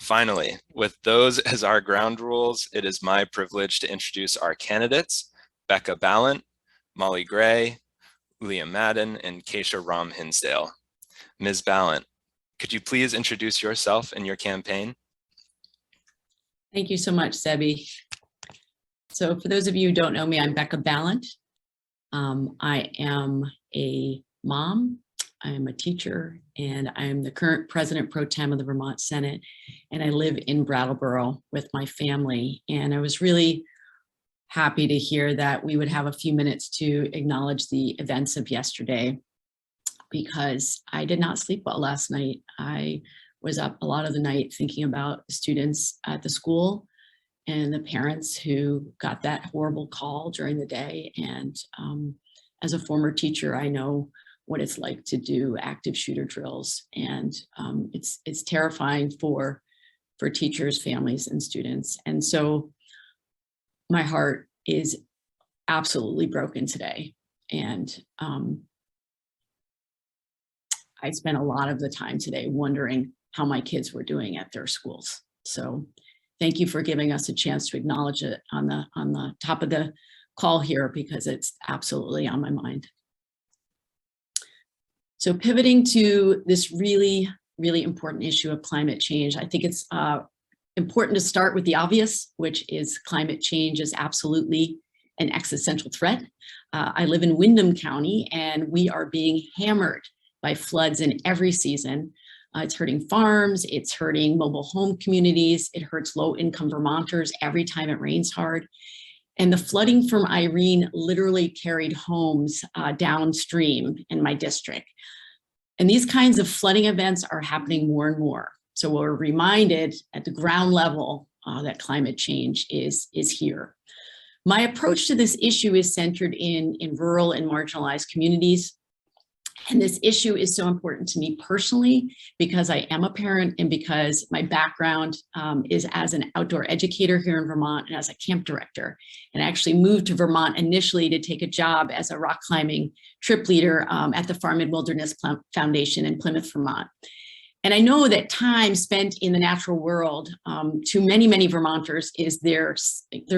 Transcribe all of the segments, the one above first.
Finally, with those as our ground rules, it is my privilege to introduce our candidates, Becca Ballant, Molly Gray, Leah Madden, and Keisha Ram Hinsdale. Ms. Ballant, could you please introduce yourself and your campaign? Thank you so much, Sebi. So for those of you who don't know me, I'm Becca Ballant. I am a mom, I am a teacher, and I am the current president pro tem of the Vermont Senate, and I live in Brattleboro with my family. And I was really happy to hear that we would have a few minutes to acknowledge the events of yesterday, because I did not sleep well last night. I was up a lot of the night thinking about the students at the school and the parents who got that horrible call during the day. And as a former teacher, I know what it's like to do active shooter drills. And it's terrifying for teachers, families, and students. And so my heart is absolutely broken today. And I spent a lot of the time today wondering how my kids were doing at their schools. So thank you for giving us a chance to acknowledge it on the top of the call here, because it's absolutely on my mind. So pivoting to this really, really important issue of climate change, I think it's important to start with the obvious, which is climate change is absolutely an existential threat. I live in Windham County, and we are being hammered by floods in every season. It's hurting farms, it's hurting mobile home communities, it hurts low-income Vermonters every time it rains hard. And the flooding from Irene literally carried homes downstream in my district. And these kinds of flooding events are happening more and more. So we're reminded at the ground level that climate change is here. My approach to this issue is centered in rural and marginalized communities. And this issue is so important to me personally, because I am a parent and because my background is as an outdoor educator here in Vermont and as a camp director. And I actually moved to Vermont initially to take a job as a rock climbing trip leader at the Farm and Wilderness Foundation in Plymouth, Vermont. And I know that time spent in the natural world to many, many Vermonters is their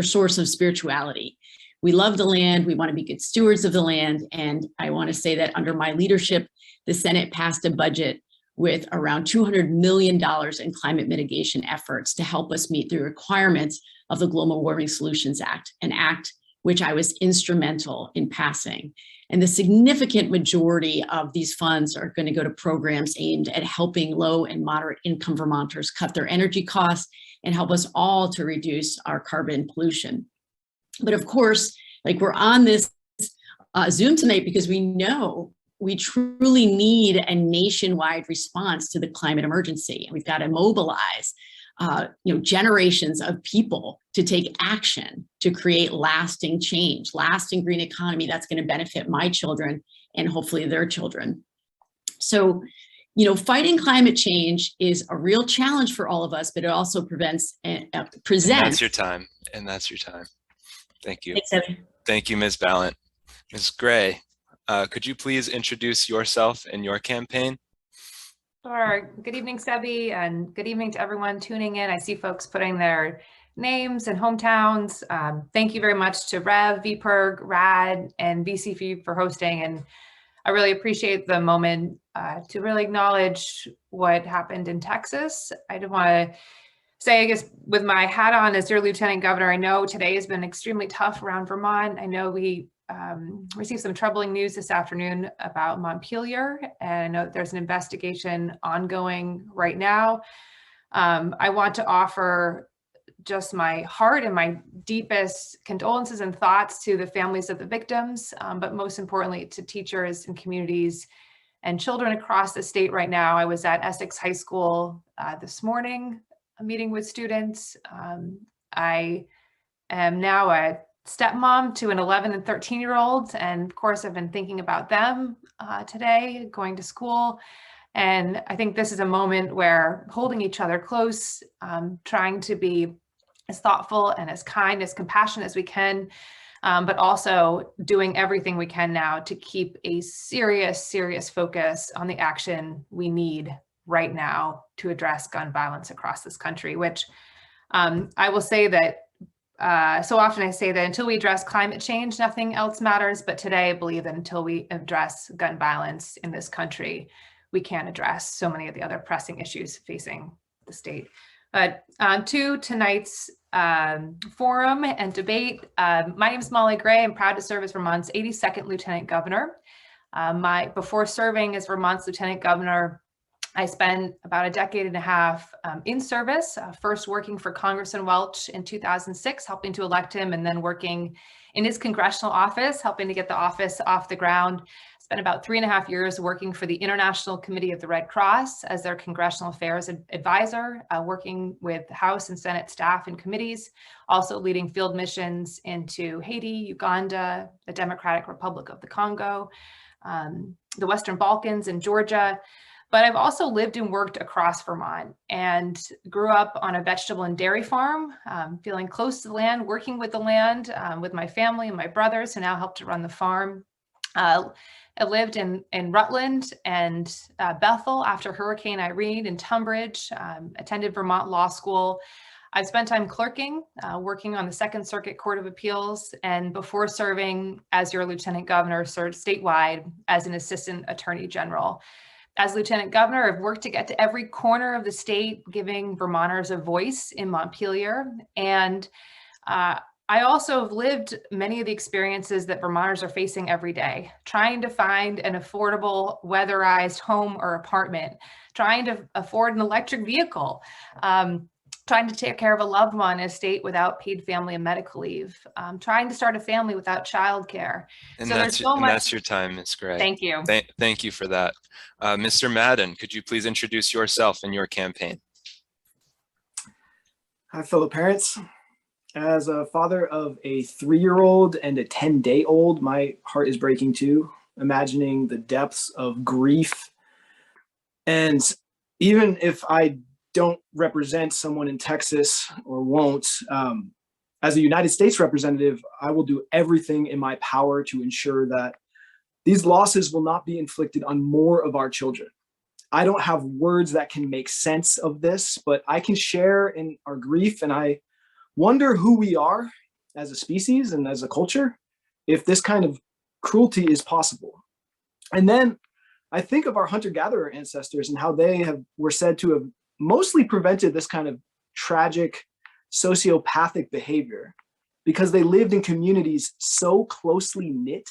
source of spirituality. We love the land, we want to be good stewards of the land, and I want to say that under my leadership, the Senate passed a budget with around $200 million in climate mitigation efforts to help us meet the requirements of the Global Warming Solutions Act, an act which I was instrumental in passing. And the significant majority of these funds are going to go to programs aimed at helping low and moderate income Vermonters cut their energy costs and help us all to reduce our carbon pollution. But of course, like, we're on this Zoom tonight because we know we truly need a nationwide response to the climate emergency. And we've got to mobilize generations of people to take action to create lasting change, lasting green economy that's going to benefit my children and hopefully their children. So, fighting climate change is a real challenge for all of us, but it also presents. And that's your time. And that's your time. Thank you. Thanks, Evan. Thank you, Ms. Ballant. Ms. Gray, could you please introduce yourself and your campaign? Sure. Good evening, Sebi, and good evening to everyone tuning in. I see folks putting their names and hometowns. Thank you very much to Rev, VPIRG, RAD, and VCF for hosting. And I really appreciate the moment to really acknowledge what happened in Texas. I did want to say, I guess, with my hat on as your Lieutenant Governor, I know today has been extremely tough around Vermont. I know we received some troubling news this afternoon about Montpelier, and I know that there's an investigation ongoing right now. I want to offer just my heart and my deepest condolences and thoughts to the families of the victims, but most importantly to teachers and communities and children across the state right now. I was at Essex High School this morning, a meeting with students. I am now a stepmom to an 11 and 13-year-old. And of course, I've been thinking about them today, going to school. And I think this is a moment where holding each other close, trying to be as thoughtful and as kind, as compassionate as we can, but also doing everything we can now to keep a serious focus on the action we need right now to address gun violence across this country, which I will say that so often I say that until we address climate change, nothing else matters. But today I believe that until we address gun violence in this country, we can't address so many of the other pressing issues facing the state. But to tonight's forum and debate, my name is Molly Gray. I'm proud to serve as Vermont's 82nd Lieutenant Governor. Before serving as Vermont's Lieutenant Governor, I spent about a decade and a half in service, first working for Congressman Welch in 2006, helping to elect him, and then working in his congressional office, helping to get the office off the ground. Spent about 3.5 years working for the International Committee of the Red Cross as their congressional affairs advisor, working with House and Senate staff and committees, also leading field missions into Haiti, Uganda, the Democratic Republic of the Congo, the Western Balkans, and Georgia. But I've also lived and worked across Vermont and grew up on a vegetable and dairy farm, feeling close to the land, working with the land with my family and my brothers who now help to run the farm. I lived in Rutland and Bethel after Hurricane Irene, and Tunbridge, attended Vermont Law School. I've spent time clerking, working on the Second Circuit Court of Appeals, and before serving as your Lieutenant Governor, served statewide as an Assistant Attorney General. As Lieutenant Governor, I've worked to get to every corner of the state, giving Vermonters a voice in Montpelier. And I also have lived many of the experiences that Vermonters are facing every day, trying to find an affordable, weatherized home or apartment, trying to afford an electric vehicle, trying to take care of a loved one in a state without paid family and medical leave, trying to start a family without childcare. And so that's, there's so much. That's your time, Ms. Gray. Thank you. Thank you for that. Mr. Madden, could you please introduce yourself and your campaign? Hi, fellow parents. As a father of a 3-year-old and a 10-day-old, my heart is breaking too, imagining the depths of grief. And even if I don't represent someone in Texas or won't, as a United States representative, I will do everything in my power to ensure that these losses will not be inflicted on more of our children. I don't have words that can make sense of this, but I can share in our grief, and I wonder who we are as a species and as a culture if this kind of cruelty is possible. And then I think of our hunter-gatherer ancestors and how they were said to have mostly prevented this kind of tragic sociopathic behavior because they lived in communities so closely knit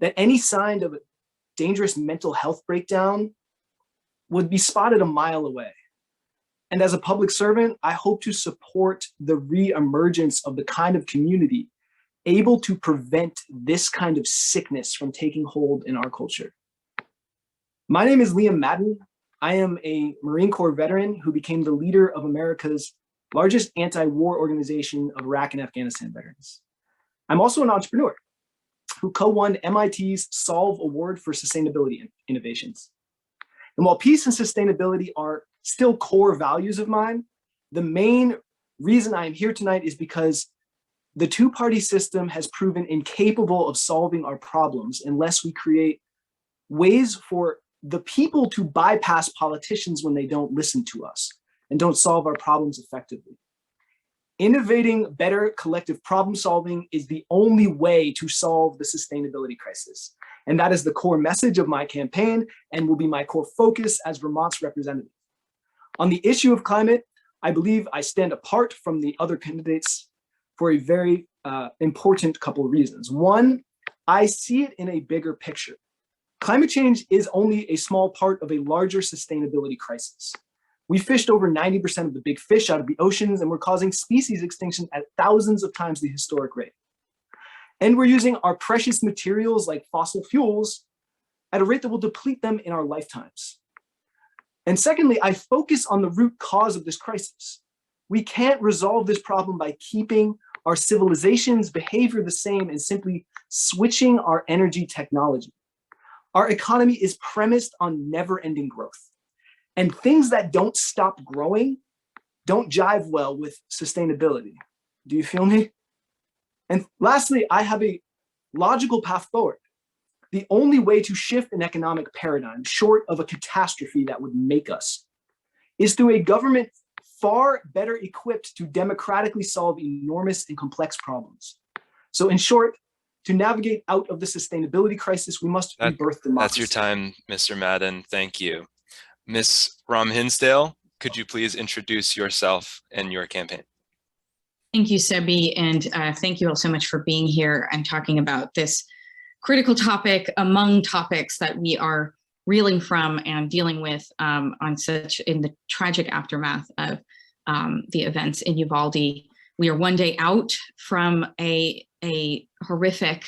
that any sign of a dangerous mental health breakdown would be spotted a mile away. And as a public servant, I hope to support the re-emergence of the kind of community able to prevent this kind of sickness from taking hold in our culture. My name is Madden. I am a Marine Corps veteran who became the leader of America's largest anti-war organization of Iraq and Afghanistan veterans. I'm also an entrepreneur who co-won MIT's Solve Award for Sustainability Innovations. And while peace and sustainability are still core values of mine, the main reason I am here tonight is because the two-party system has proven incapable of solving our problems unless we create ways for the people to bypass politicians when they don't listen to us and don't solve our problems effectively. Innovating better collective problem solving is the only way to solve the sustainability crisis. And that is the core message of my campaign and will be my core focus as Vermont's representative. On the issue of climate, I believe I stand apart from the other candidates for a very important couple of reasons. One, I see it in a bigger picture. Climate change is only a small part of a larger sustainability crisis. We fished over 90% of the big fish out of the oceans, and we're causing species extinction at thousands of times the historic rate. And we're using our precious materials like fossil fuels at a rate that will deplete them in our lifetimes. And secondly, I focus on the root cause of this crisis. We can't resolve this problem by keeping our civilization's behavior the same and simply switching our energy technology. Our economy is premised on never-ending growth. And things that don't stop growing don't jive well with sustainability. Do you feel me? And lastly, I have a logical path forward. The only way to shift an economic paradigm, short of a catastrophe that would make us, is through a government far better equipped to democratically solve enormous and complex problems. So in short, to navigate out of the sustainability crisis, we must rebirth democracy. That's your time, Mr. Madden. Thank you. Ms. Rom Hinsdale, could you please introduce yourself and your campaign? Thank you, Sebi, and thank you all so much for being here and talking about this critical topic among topics that we are reeling from and dealing with in the tragic aftermath of the events in Uvalde. We are one day out from a horrific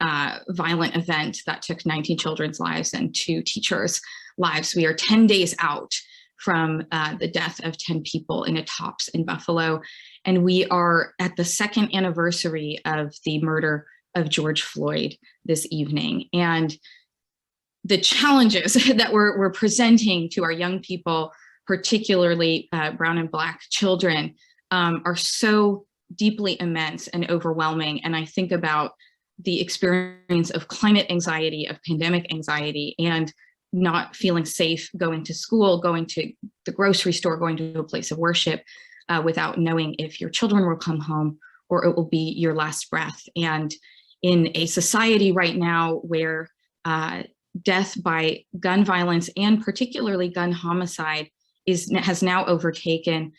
violent event that took 19 children's lives and 2 teachers' lives. We are 10 days out from the death of 10 people in a Tops in Buffalo. And we are at the 2nd anniversary of the murder of George Floyd this evening. And the challenges that we're presenting to our young people, particularly brown and Black children, are so deeply immense and overwhelming. And I think about the experience of climate anxiety, of pandemic anxiety, and not feeling safe going to school, going to the grocery store, going to a place of worship without knowing if your children will come home or it will be your last breath. And in a society right now where death by gun violence and particularly gun homicide has now overtaken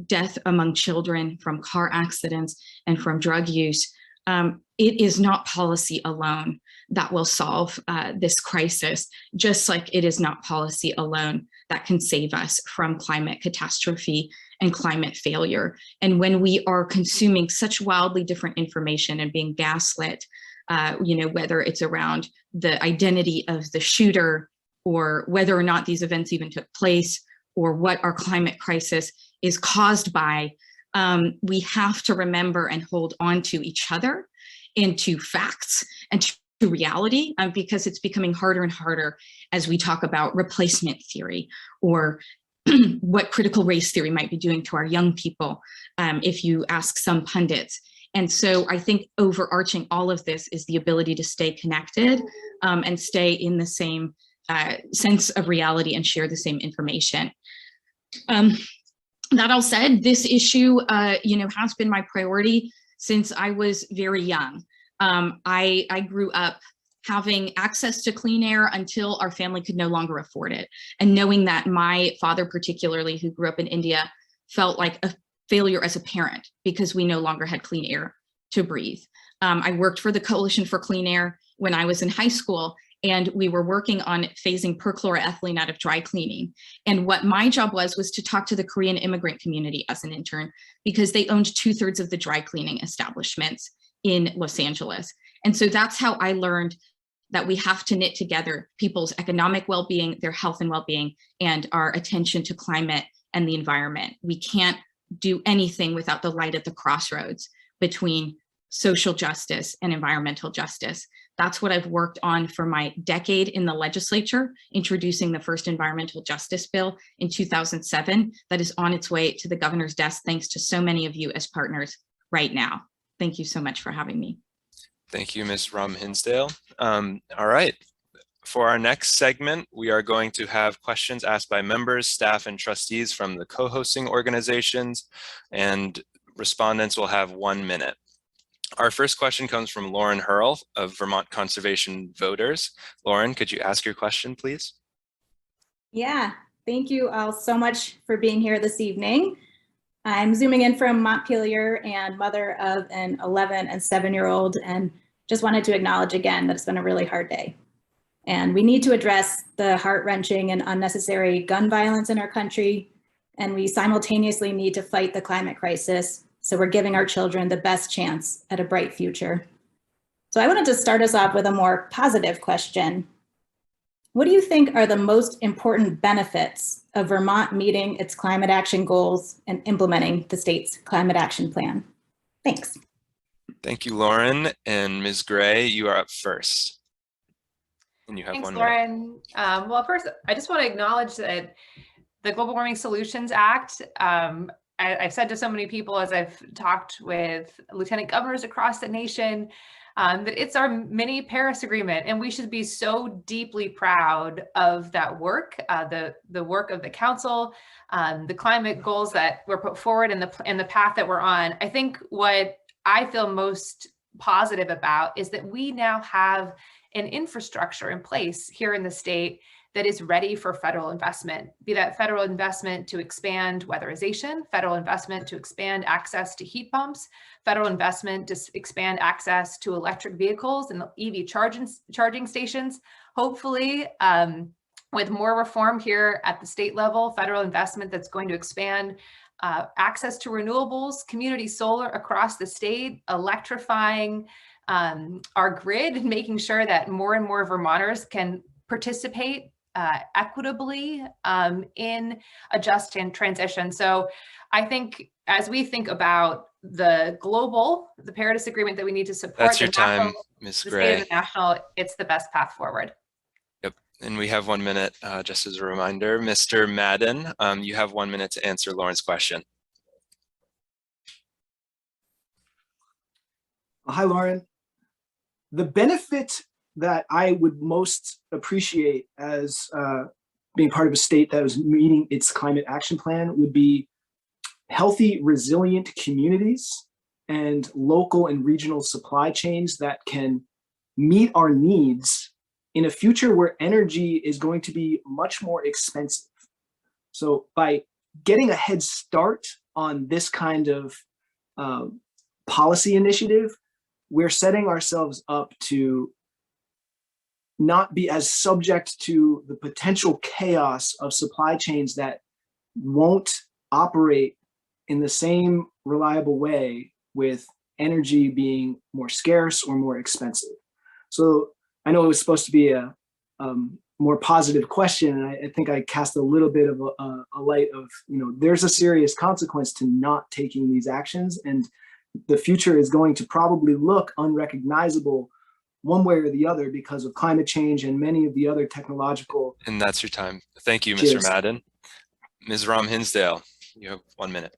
death among children from car accidents and from drug use, it is not policy alone that will solve this crisis, just like it is not policy alone that can save us from climate catastrophe and climate failure. And when we are consuming such wildly different information and being gaslit, whether it's around the identity of the shooter or whether or not these events even took place or what our climate crisis is caused by, we have to remember and hold on to each other and to facts and to reality, because it's becoming harder and harder as we talk about replacement theory or what critical race theory might be doing to our young people, if you ask some pundits. And so I think overarching all of this is the ability to stay connected and stay in the same sense of reality and share the same information. That all said, this issue, has been my priority since I was very young. I grew up having access to clean air until our family could no longer afford it. And knowing that my father particularly, who grew up in India, felt like a failure as a parent because we no longer had clean air to breathe. I worked for the Coalition for Clean Air when I was in high school, and we were working on phasing perchloroethylene out of dry cleaning. And what my job was to talk to the Korean immigrant community as an intern, because they owned 2/3 of the dry cleaning establishments in Los Angeles. And so that's how I learned that we have to knit together people's economic well-being, their health and well-being, and our attention to climate and the environment. We can't do anything without the light at the crossroads between social justice and environmental justice. That's what I've worked on for my decade in the legislature, introducing the first environmental justice bill in 2007 that is on its way to the governor's desk, thanks to so many of you as partners right now. Thank you so much for having me. Thank you, Ms. Rom Hinsdale. All right. For our next segment, we are going to have questions asked by members, staff, and trustees from the co-hosting organizations, and respondents will have 1 minute. Our first question comes from Lauren Hurl of Vermont Conservation Voters. Lauren, could you ask your question, please? Yeah, thank you all so much for being here this evening. I'm zooming in from Montpelier and mother of an 11 and 7-year-old, and just wanted to acknowledge again that it's been a really hard day. And we need to address the heart-wrenching and unnecessary gun violence in our country, and we simultaneously need to fight the climate crisis, so we're giving our children the best chance at a bright future. So I wanted to start us off with a more positive question. What do you think are the most important benefits of Vermont meeting its climate action goals and implementing the state's climate action plan? Thanks. Thank you, Lauren. And Ms. Gray, you are up first. And you have Thanks, 1 minute. Lauren. Well, first, I just want to acknowledge that the Global Warming Solutions Act, I've said to so many people as I've talked with lieutenant governors across the nation, that it's our mini Paris Agreement, and we should be so deeply proud of that work, the work of the Council, the climate goals that were put forward, and the path that we're on. I think what I feel most positive about is that we now have an infrastructure in place here in the state that is ready for federal investment, be that federal investment to expand weatherization, federal investment to expand access to heat pumps, federal investment to expand access to electric vehicles and EV charging stations. Hopefully, with more reform here at the state level, federal investment that's going to expand access to renewables, community solar across the state, electrifying our grid, and making sure that more and more Vermonters can participate equitably in a just and transition. So I think as we think about the Paris Agreement that we need to support, that's your time, Ms. Gray. The national, it's the best path forward. Yep, and we have 1 minute, just as a reminder. Mr. Madden, you have 1 minute to answer Lauren's question. Hi, Lauren. The benefit that I would most appreciate as being part of a state that was meeting its climate action plan would be healthy, resilient communities and local and regional supply chains that can meet our needs in a future where energy is going to be much more expensive. So by getting a head start on this kind of policy initiative, we're setting ourselves up to not be as subject to the potential chaos of supply chains that won't operate in the same reliable way with energy being more scarce or more expensive. So I know it was supposed to be a more positive question, and I think I cast a little bit of a light of, there's a serious consequence to not taking these actions, and the future is going to probably look unrecognizable one way or the other because of climate change and many of the other technological. And that's your time. Thank you, Cheers. Mr. Madden. Ms. Rom-Hinsdale, you have 1 minute.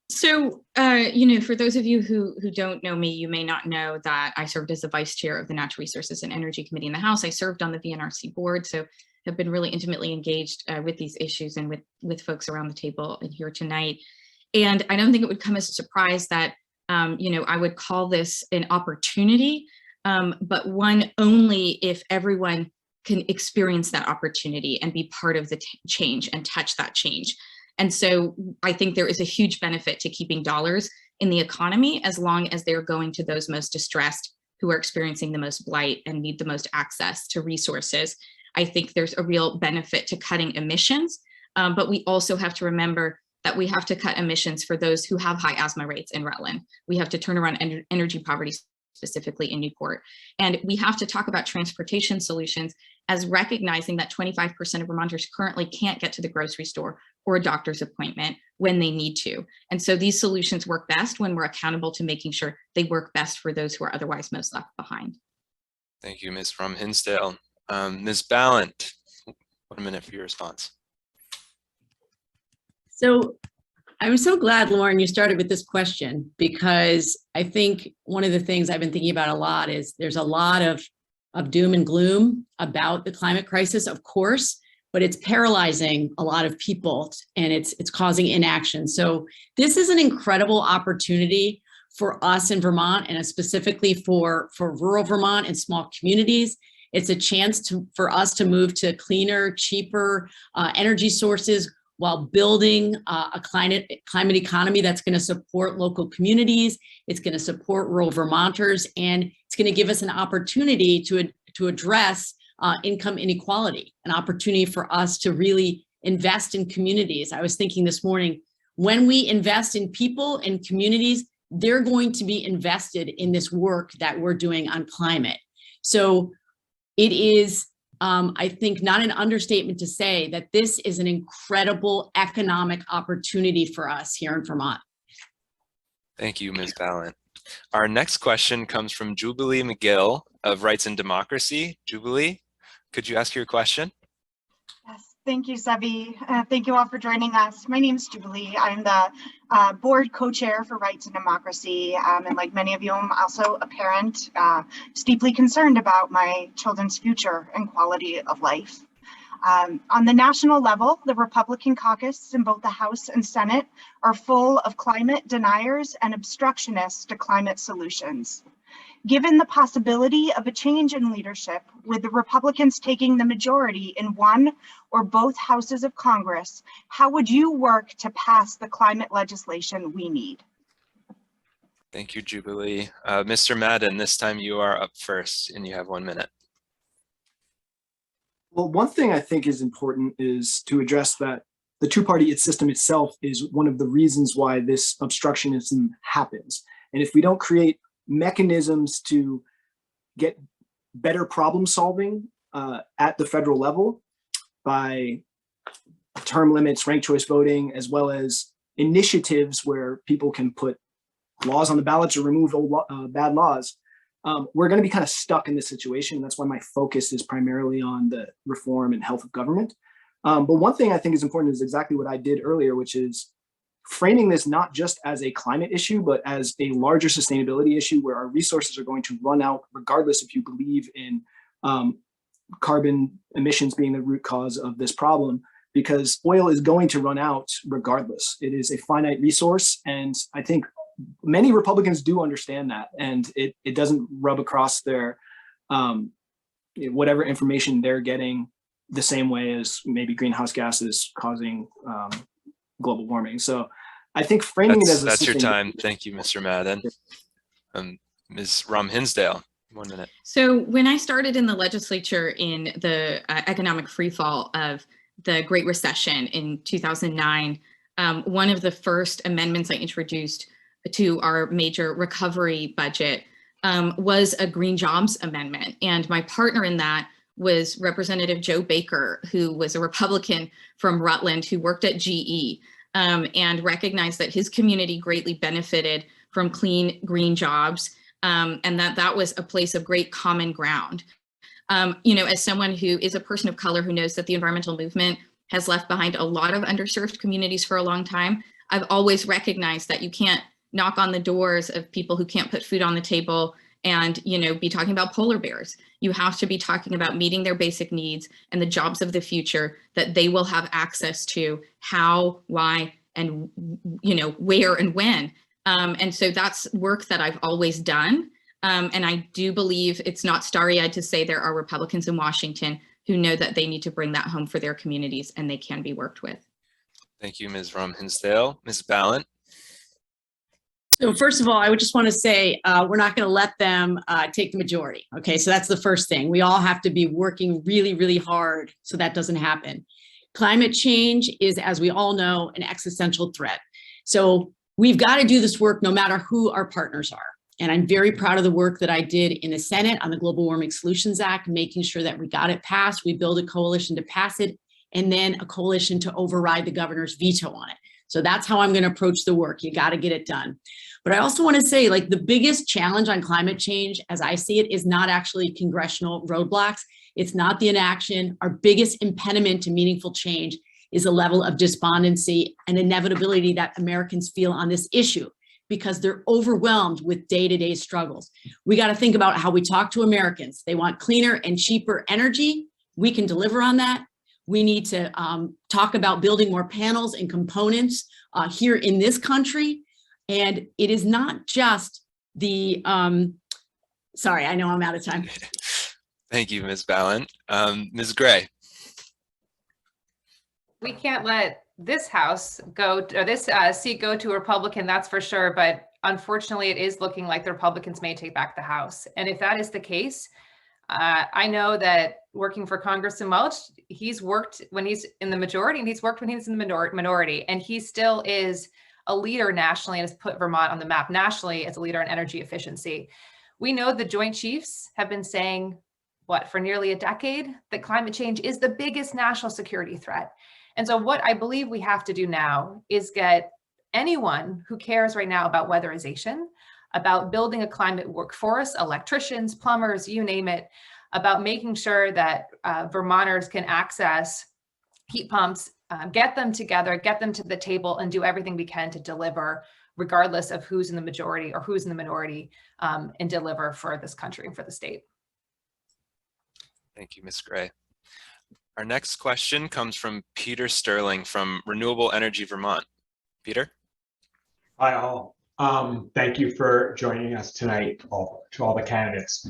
So, for those of you who don't know me, you may not know that I served as the vice chair of the Natural Resources and Energy Committee in the House. I served on the VNRC board, so have been really intimately engaged with these issues and with folks around the table and here tonight. And I don't think it would come as a surprise that, I would call this an opportunity, but one only if everyone can experience that opportunity and be part of the change and touch that change. And so I think there is a huge benefit to keeping dollars in the economy as long as they're going to those most distressed who are experiencing the most blight and need the most access to resources. I think there's a real benefit to cutting emissions, but we also have to remember that we have to cut emissions for those who have high asthma rates in Rutland. We have to turn around energy poverty specifically in Newport. And we have to talk about transportation solutions as recognizing that 25% of Vermonters currently can't get to the grocery store or a doctor's appointment when they need to. And so these solutions work best when we're accountable to making sure they work best for those who are otherwise most left behind. Thank you, Ms. Rom-Hinsdale. Ms. Ballant, 1 minute for your response. So I'm so glad, Lauren, you started with this question, because I think one of the things I've been thinking about a lot is there's a lot of doom and gloom about the climate crisis, of course, but it's paralyzing a lot of people and it's causing inaction. So this is an incredible opportunity for us in Vermont, and specifically for rural Vermont and small communities. It's a chance for us to move to cleaner, cheaper energy sources while building a climate economy that's going to support local communities. It's going to support rural Vermonters, and it's going to give us an opportunity to address income inequality, an opportunity for us to really invest in communities. I was thinking this morning, when we invest in people and communities, they're going to be invested in this work that we're doing on climate. So it is, I think, not an understatement to say that this is an incredible economic opportunity for us here in Vermont. Thank you, Ms. Ballant. Our next question comes from Jubilee McGill of Rights and Democracy. Jubilee, could you ask your question? Yes, Thank you, Sebi. Thank you all for joining us. My name is Jubilee. I'm the board co-chair for Rights and Democracy. And like many of you, I'm also a parent, deeply concerned about my children's future and quality of life. On the national level, the Republican caucus in both the House and Senate are full of climate deniers and obstructionists to climate solutions. Given the possibility of a change in leadership, with the Republicans taking the majority in one or both houses of Congress, how would you work to pass the climate legislation we need? Thank you, Jubilee. Mr. Madden, this time you are up first and you have 1 minute. Well, one thing I think is important is to address that the two-party system itself is one of the reasons why this obstructionism happens. And if we don't create mechanisms to get better problem solving at the federal level by term limits, ranked choice voting, as well as initiatives where people can put laws on the ballot to remove old bad laws, we're going to be kind of stuck in this situation. That's why my focus is primarily on the reform and health of government. But one thing I think is important is exactly what I did earlier, which is framing this not just as a climate issue, but as a larger sustainability issue where our resources are going to run out, regardless if you believe in carbon emissions being the root cause of this problem, because oil is going to run out regardless. It is a finite resource. And I think many Republicans do understand that, and it doesn't rub across their whatever information they're getting the same way as maybe greenhouse gases causing global warming. So I think framing it as that's your time. Thank you, Mr. Madden. Ms. Rom Hinsdale, 1 minute. So when I started in the legislature in the economic freefall of the Great Recession in 2009, one of the first amendments I introduced to our major recovery budget was a Green Jobs Amendment. And my partner in that was Representative Joe Baker, who was a Republican from Rutland who worked at GE and recognized that his community greatly benefited from clean green jobs, and that was a place of great common ground. You know, as someone who is a person of color who knows that the environmental movement has left behind a lot of underserved communities for a long time, I've always recognized that you can't knock on the doors of people who can't put food on the table and, you know, be talking about polar bears. You have to be talking about meeting their basic needs and the jobs of the future that they will have access to, how, why, and, you know, where and when. And so that's work that I've always done. And I do believe it's not starry-eyed to say there are Republicans in Washington who know that they need to bring that home for their communities, and they can be worked with. Thank you, Ms. Rom Hinsdale. Ms. Ballant. So first of all, I would just want to say we're not going to let them take the majority. Okay, so that's the first thing. We all have to be working really, really hard so that doesn't happen. Climate change is, as we all know, an existential threat. So we've got to do this work no matter who our partners are. And I'm very proud of the work that I did in the Senate on the Global Warming Solutions Act, making sure that we got it passed. We built a coalition to pass it, and then a coalition to override the governor's veto on it. So that's how I'm going to approach the work. You got to get it done. But I also want to say, like, the biggest challenge on climate change, as I see it, is not actually congressional roadblocks. It's not the inaction. Our biggest impediment to meaningful change is a level of despondency and inevitability that Americans feel on this issue, because they're overwhelmed with day-to-day struggles. We got to think about how we talk to Americans. They want cleaner and cheaper energy. We can deliver on that. We need to talk about building more panels and components here in this country. And it is not just the, sorry, I know I'm out of time. Thank you, Ms. Ballant. Ms. Gray. We can't let this House go, or this seat go to a Republican, that's for sure. But unfortunately, it is looking like the Republicans may take back the House. And if that is the case, I know that working for Congressman Welch, he's worked when he's in the majority, and he's worked when he's in the minority, and he still is a leader nationally and has put Vermont on the map nationally as a leader in energy efficiency. We know the Joint Chiefs have been saying, what, for nearly a decade, that climate change is the biggest national security threat. And so what I believe we have to do now is get anyone who cares right now about weatherization, about building a climate workforce, electricians, plumbers, you name it, about making sure that Vermonters can access heat pumps, get them together, get them to the table, and do everything we can to deliver, regardless of who's in the majority or who's in the minority, and deliver for this country and for the state. Thank you, Ms. Gray. Our next question comes from Peter Sterling from Renewable Energy Vermont. Peter? Hi, all. Thank you for joining us tonight, to all the candidates.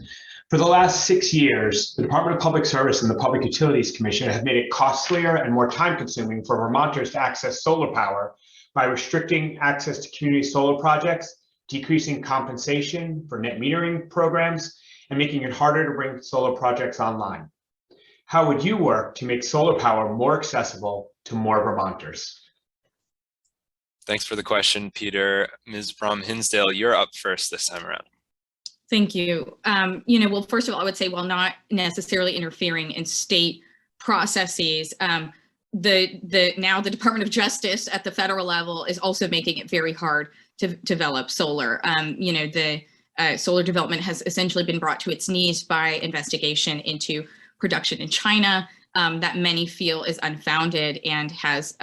For the last 6 years, the Department of Public Service and the Public Utilities Commission have made it costlier and more time-consuming for Vermonters to access solar power by restricting access to community solar projects, decreasing compensation for net metering programs, and making it harder to bring solar projects online. How would you work to make solar power more accessible to more Vermonters? Thanks for the question, Peter. Ms. Brom-Hinsdale, you're up first this time around. Thank you. Well, first of all, I would say, while not necessarily interfering in state processes, now the Department of Justice at the federal level is also making it very hard to develop solar. The solar development has essentially been brought to its knees by investigation into production in China that many feel is unfounded and has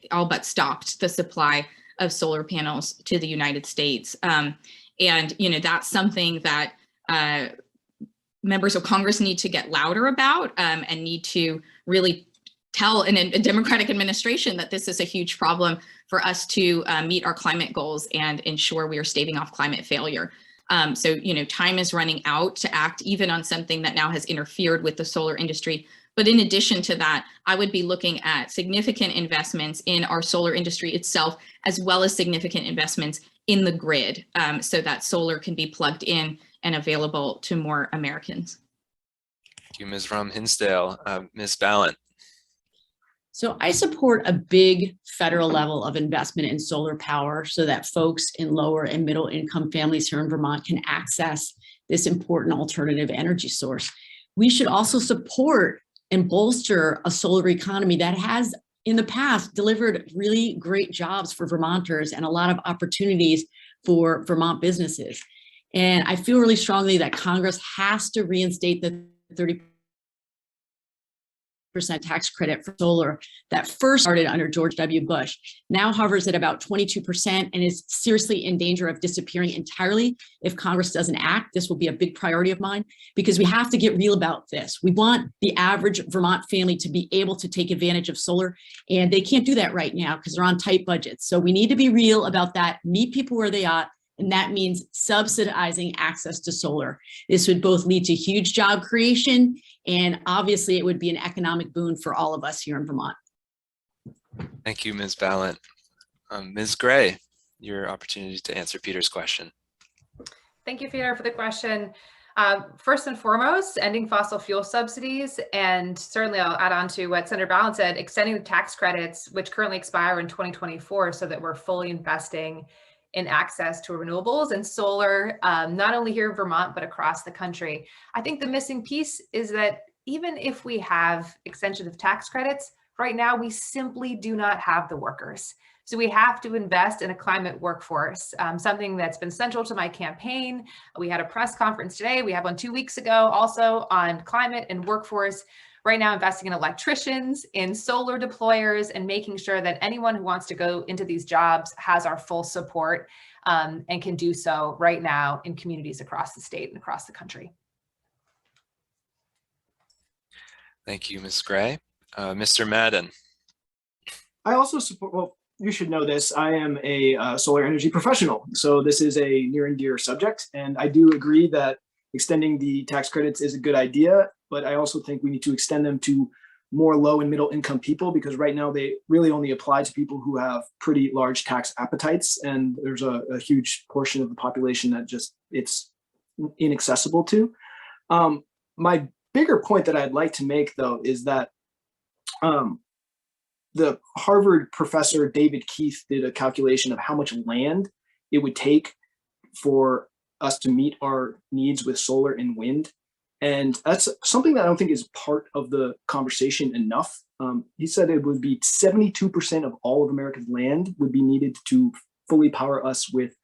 all but stopped the supply of solar panels to the United States. And that's something that members of Congress need to get louder about and need to really tell a Democratic administration that this is a huge problem for us to meet our climate goals and ensure we are staving off climate failure. So time is running out to act even on something that now has interfered with the solar industry. But in addition to that, I would be looking at significant investments in our solar industry itself, as well as significant investments in the grid, so that solar can be plugged in and available to more Americans. Thank you, Ms. Brom-Hinsdale. Ms. Ballant. So I support a big federal level of investment in solar power so that folks in lower and middle income families here in Vermont can access this important alternative energy source. We should also support and bolster a solar economy that has in the past delivered really great jobs for Vermonters and a lot of opportunities for Vermont businesses. And I feel really strongly that Congress has to reinstate the 30% tax credit for solar that first started under George W. Bush, now hovers at about 22% and is seriously in danger of disappearing entirely if Congress doesn't act. This will be a big priority of mine because we have to get real about this. We want the average Vermont family to be able to take advantage of solar, and they can't do that right now because they're on tight budgets. So we need to be real about that, meet people where they are, and that means subsidizing access to solar. This would both lead to huge job creation, and obviously it would be an economic boon for all of us here in Vermont. Thank you, Ms. Ballant. Ms. Gray, your opportunity to answer Peter's question. Thank you, Peter, for the question. First and foremost, ending fossil fuel subsidies, and certainly I'll add on to what Senator Ballant said, extending the tax credits, which currently expire in 2024, so that we're fully investing in access to renewables and solar, not only here in Vermont, but across the country. I think the missing piece is that even if we have extension of tax credits, right now we simply do not have the workers. So we have to invest in a climate workforce, something that's been central to my campaign. We had a press conference today. We had one 2 weeks ago also on climate and workforce. Right now, investing in electricians, in solar deployers, and making sure that anyone who wants to go into these jobs has our full support and can do so right now in communities across the state and across the country. Thank you, Ms. Gray. Mr. Madden. I also support, well, you should know this, I am a solar energy professional. So this is a near and dear subject. And I do agree that extending the tax credits is a good idea, but I also think we need to extend them to more low and middle income people, because right now they really only apply to people who have pretty large tax appetites. And there's a huge portion of the population that just it's inaccessible to. My bigger point that I'd like to make, though, is that the Harvard professor David Keith did a calculation of how much land it would take for us to meet our needs with solar and wind. And that's something that I don't think is part of the conversation enough. He said it would be 72% of all of America's land would be needed to fully power us with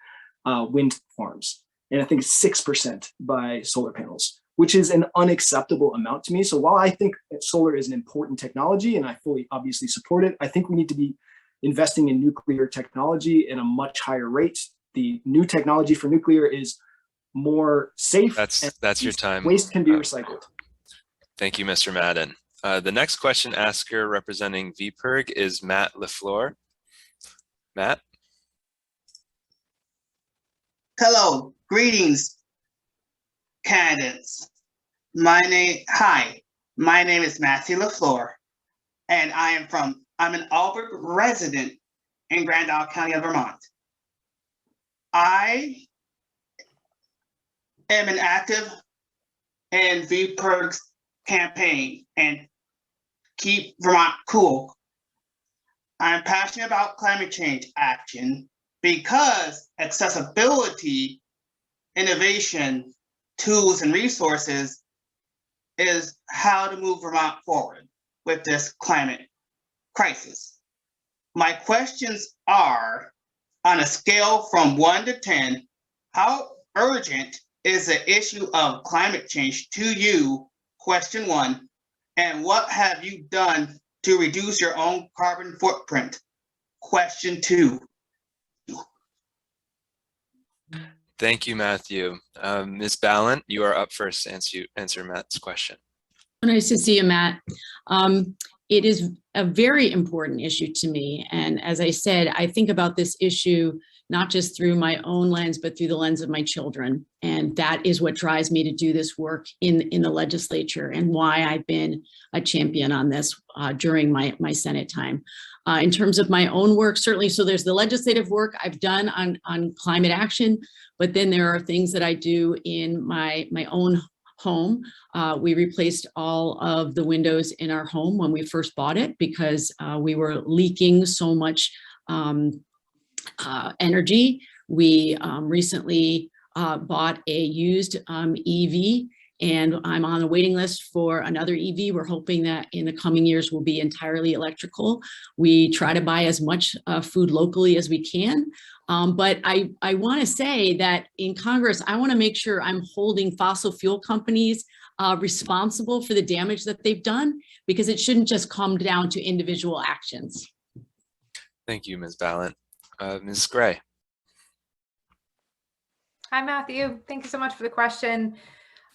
wind farms. And I think 6% by solar panels. which is an unacceptable amount to me. So while I think that solar is an important technology and I fully obviously support it, I think we need to be investing in nuclear technology in a much higher rate. The new technology for nuclear is more safe. That's your time. Waste can be recycled. Thank you, Mr. Madden. The next question asker representing VPIRG is Matt LaFleur. Matt? Hello, greetings, candidates. My name is Matthew LaFleur, and I'm an Albert resident in Grand Isle County of Vermont. I am an active in VPIRG's campaign and keep Vermont cool. I'm passionate about climate change action because accessibility, innovation, tools, and resources is how to move Vermont forward with this climate crisis. My questions are, on a scale from 1 to 10, how urgent is the issue of climate change to you, question 1, and what have you done to reduce your own carbon footprint, question 2. Thank you, Matthew. Ms. Ballant, you are up first to answer Matt's question. Nice to see you, Matt. It is a very important issue to me. And as I said, I think about this issue not just through my own lens, but through the lens of my children. And that is what drives me to do this work in the legislature and why I've been a champion on this during my Senate time. In terms of my own work, certainly, so there's the legislative work I've done on climate action, but then there are things that I do in my own home. We replaced all of the windows in our home when we first bought it because we were leaking so much energy. We recently bought a used EV, and I'm on a waiting list for another EV. We're hoping that in the coming years will be entirely electrical. We try to buy as much food locally as we can. But I want to say that in Congress, I want to make sure I'm holding fossil fuel companies responsible for the damage that they've done, because it shouldn't just come down to individual actions. Thank you, Ms. Ballant. Ms. Gray. Hi, Matthew. Thank you so much for the question.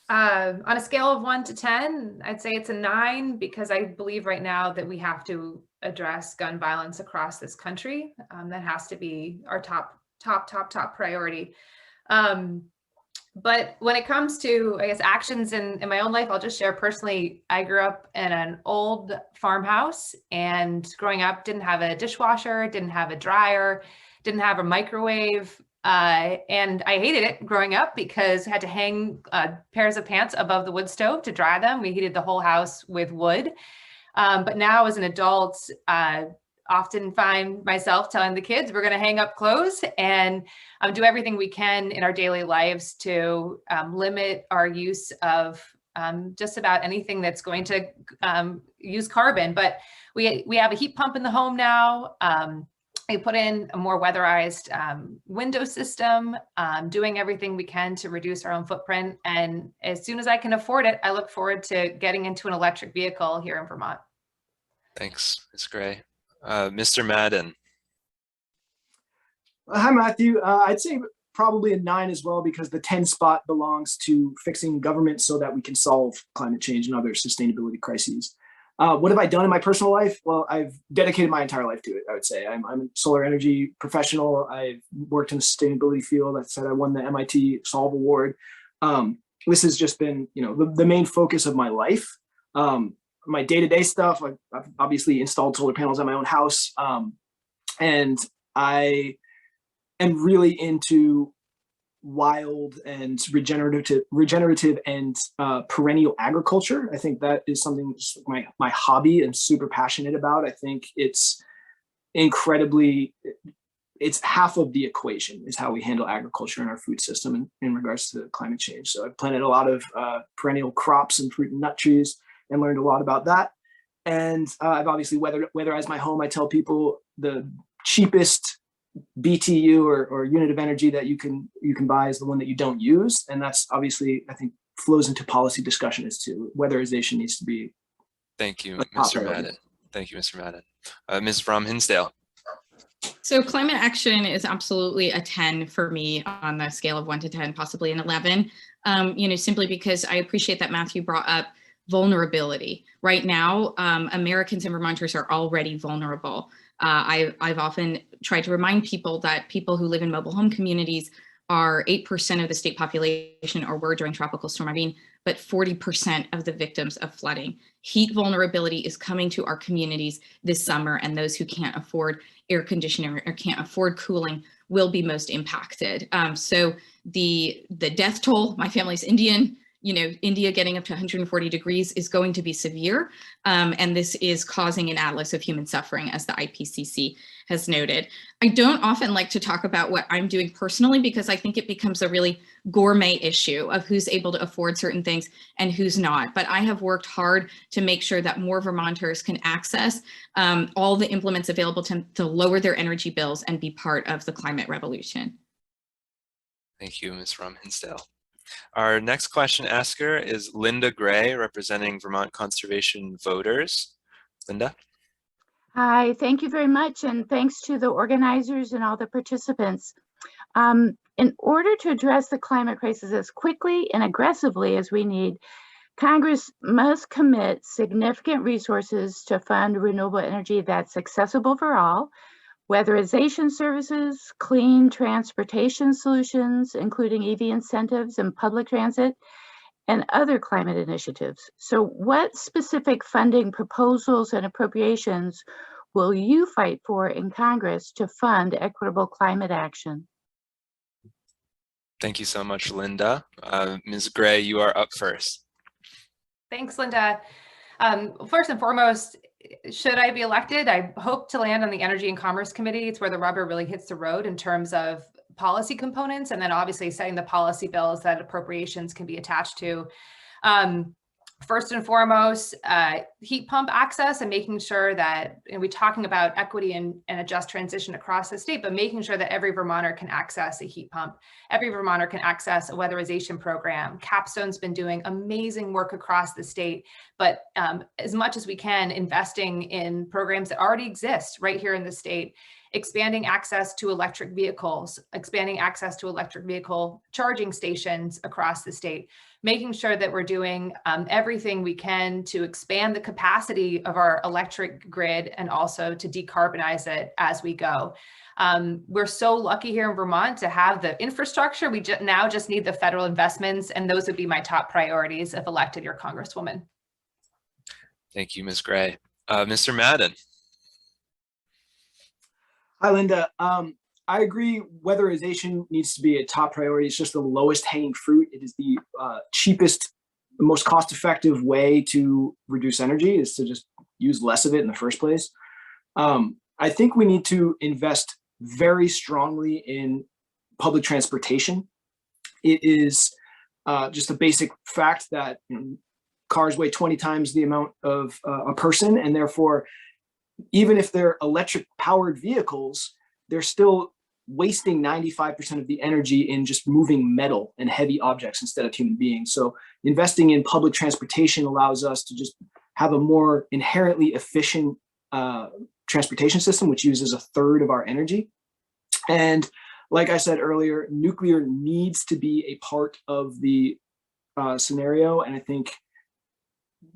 On a scale of 1 to 10, I'd say it's a 9, because I believe right now that we have to address gun violence across this country. That has to be our top priority. But when it comes to, I guess, actions in my own life, I'll just share personally, I grew up in an old farmhouse, and growing up didn't have a dishwasher, didn't have a dryer, didn't have a microwave. And I hated it growing up because I had to hang pairs of pants above the wood stove to dry them. We heated the whole house with wood. But now as an adult, often find myself telling the kids we're going to hang up clothes and do everything we can in our daily lives to limit our use of just about anything that's going to use carbon. But we have a heat pump in the home now. I put in a more weatherized window system, doing everything we can to reduce our own footprint. And as soon as I can afford it, I look forward to getting into an electric vehicle here in Vermont. Thanks, Ms. Gray. Mr. Madden. Hi, Matthew. I'd say probably a 9 as well, because the 10 spot belongs to fixing government so that we can solve climate change and other sustainability crises. What have I done in my personal life? Well, I've dedicated my entire life to it, I would say. I'm a solar energy professional. I've worked in the sustainability field. I said I won the MIT Solve Award. This has just been, the main focus of my life. My day-to-day stuff, I've obviously installed solar panels at my own house. And I am really into wild and regenerative and perennial agriculture. I think that is something my hobby and super passionate about. I think it's half of the equation is how we handle agriculture in our food system in regards to climate change. So I've planted a lot of perennial crops and fruit and nut trees and learned a lot about that. And I've obviously weatherized my home. I tell people the cheapest BTU or unit of energy that you can buy is the one that you don't use. And that's obviously, I think, flows into policy discussion as to weatherization needs to be. Thank you, a top Mr. priority. Madden. Thank you, Mr. Madden. Ms. Rom-Hinsdale. So climate action is absolutely a 10 for me on the scale of 1 to 10, possibly an 11, simply because I appreciate that Matthew brought up vulnerability. Right now, Americans and Vermonters are already vulnerable. I've often tried to remind people that people who live in mobile home communities are 8% of the state population, or were during Tropical Storm Irene, but 40% of the victims of flooding. Heat vulnerability is coming to our communities this summer, and those who can't afford air conditioning or can't afford cooling will be most impacted. So the death toll, my family's Indian, India getting up to 140 degrees is going to be severe. And this is causing an atlas of human suffering, as the IPCC has noted. I don't often like to talk about what I'm doing personally, because I think it becomes a really gourmet issue of who's able to afford certain things and who's not. But I have worked hard to make sure that more Vermonters can access all the implements available to lower their energy bills and be part of the climate revolution. Thank you, Ms. Rom-Hinsdale. Our next question asker is Linda Gray, representing Vermont Conservation Voters. Linda? Hi, thank you very much, and thanks to the organizers and all the participants. In order to address the climate crisis as quickly and aggressively as we need, Congress must commit significant resources to fund renewable energy that's accessible for all, weatherization services, clean transportation solutions, including EV incentives and public transit, and other climate initiatives. So what specific funding proposals and appropriations will you fight for in Congress to fund equitable climate action? Thank you so much, Linda. Ms. Gray, you are up first. Thanks, Linda. First and foremost, should I be elected, I hope to land on the Energy and Commerce Committee. It's where the rubber really hits the road in terms of policy components, and then obviously setting the policy bills that appropriations can be attached to. First and foremost, heat pump access, and making sure that, and we're talking about equity and a just transition across the state, but making sure that every Vermonter can access a heat pump. Every Vermonter can access a weatherization program. Capstone's been doing amazing work across the state, but as much as we can, investing in programs that already exist right here in the state, expanding access to electric vehicles, expanding access to electric vehicle charging stations across the state, making sure that we're doing everything we can to expand the capacity of our electric grid and also to decarbonize it as we go. We're so lucky here in Vermont to have the infrastructure. We now just need the federal investments, and those would be my top priorities if elected your Congresswoman. Thank you, Ms. Gray. Mr. Madden. Hi, Linda. I agree, weatherization needs to be a top priority. It's just the lowest hanging fruit. It is the cheapest, the most cost-effective way to reduce energy, is to just use less of it in the first place. I think we need to invest very strongly in public transportation. It is just a basic fact that cars weigh 20 times the amount of a person, and therefore, even if they're electric powered vehicles, they're still wasting 95% of the energy in just moving metal and heavy objects instead of human beings. So investing in public transportation allows us to just have a more inherently efficient transportation system, which uses a third of our energy. And like I said earlier, nuclear needs to be a part of the scenario. And I think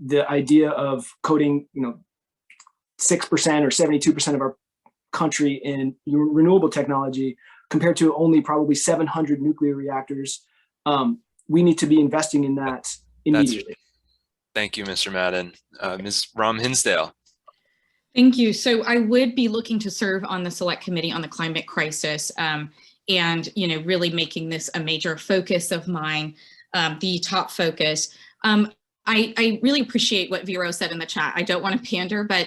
the idea of coding, 6% or 72% of our country in renewable technology compared to only probably 700 nuclear reactors, we need to be investing in that immediately. Thank you, Mr. Madden. Ms. Rom-Hinsdale. Thank you. So I would be looking to serve on the Select Committee on the Climate Crisis, and really making this a major focus of mine, the top focus. I really appreciate what Vero said in the chat. I don't want to pander, but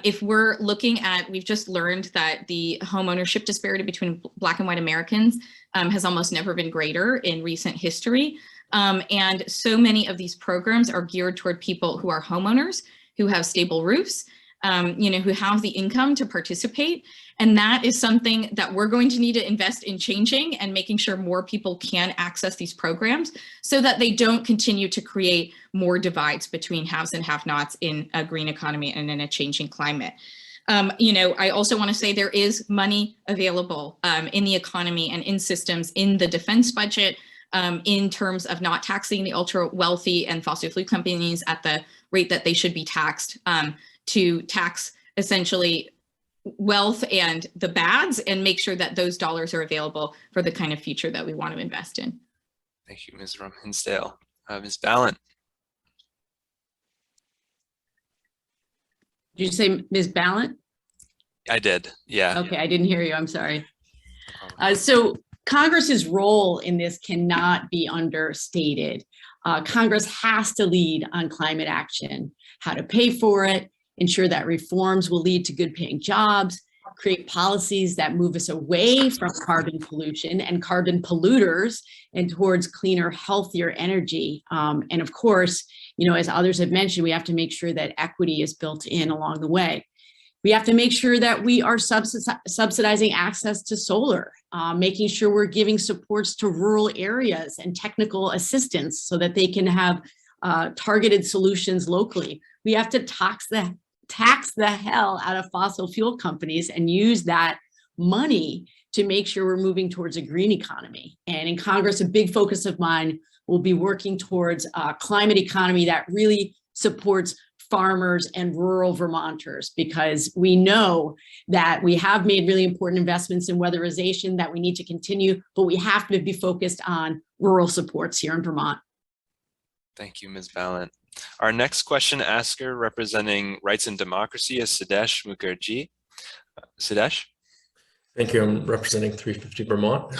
if we're looking at, we've just learned that the home ownership disparity between Black and white Americans has almost never been greater in recent history. And so many of these programs are geared toward people who are homeowners, who have stable roofs, who have the income to participate. And that is something that we're going to need to invest in changing and making sure more people can access these programs so that they don't continue to create more divides between haves and have-nots in a green economy and in a changing climate. I also want to say there is money available in the economy and in systems in the defense budget in terms of not taxing the ultra wealthy and fossil fuel companies at the rate that they should be taxed, to tax essentially wealth and the bads and make sure that those dollars are available for the kind of future that we want to invest in. Thank you, Ms. Hinsdale. Ms. Ballant. Did you say Ms. Ballant? I did, yeah. Okay, I didn't hear you, I'm sorry. So Congress's role in this cannot be understated. Congress has to lead on climate action, how to pay for it, ensure that reforms will lead to good paying jobs, create policies that move us away from carbon pollution and carbon polluters and towards cleaner, healthier energy. And of course, as others have mentioned, we have to make sure that equity is built in along the way. We have to make sure that we are subsidizing access to solar, making sure we're giving supports to rural areas and technical assistance so that they can have targeted solutions locally. We have to tax the hell out of fossil fuel companies and use that money to make sure we're moving towards a green economy. And in Congress, a big focus of mine will be working towards a climate economy that really supports farmers and rural Vermonters, because we know that we have made really important investments in weatherization that we need to continue, but we have to be focused on rural supports here in Vermont. Thank you, Ms. Ballant. Our next question asker representing Rights and Democracy is Sidesh Mukherjee. Sidesh? Thank you. I'm representing 350 Vermont.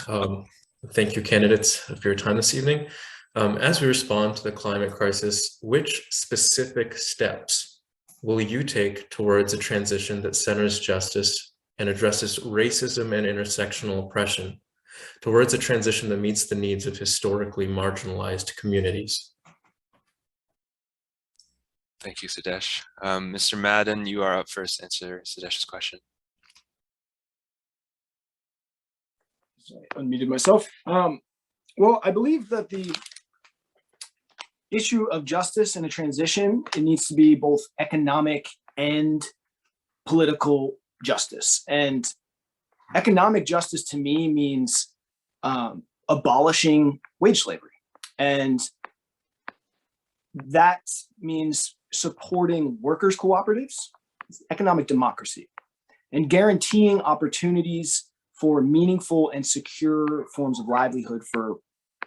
Thank you, candidates, for your time this evening. As we respond to the climate crisis, which specific steps will you take towards a transition that centers justice and addresses racism and intersectional oppression, towards a transition that meets the needs of historically marginalized communities? Thank you, Sidesh. Mr. Madden, you are up first to answer Sidesh's question. I unmuted myself. Well, I believe that the issue of justice and a transition, it needs to be both economic and political justice. And economic justice to me means abolishing wage slavery. And that means supporting workers' cooperatives, economic democracy, and guaranteeing opportunities for meaningful and secure forms of livelihood for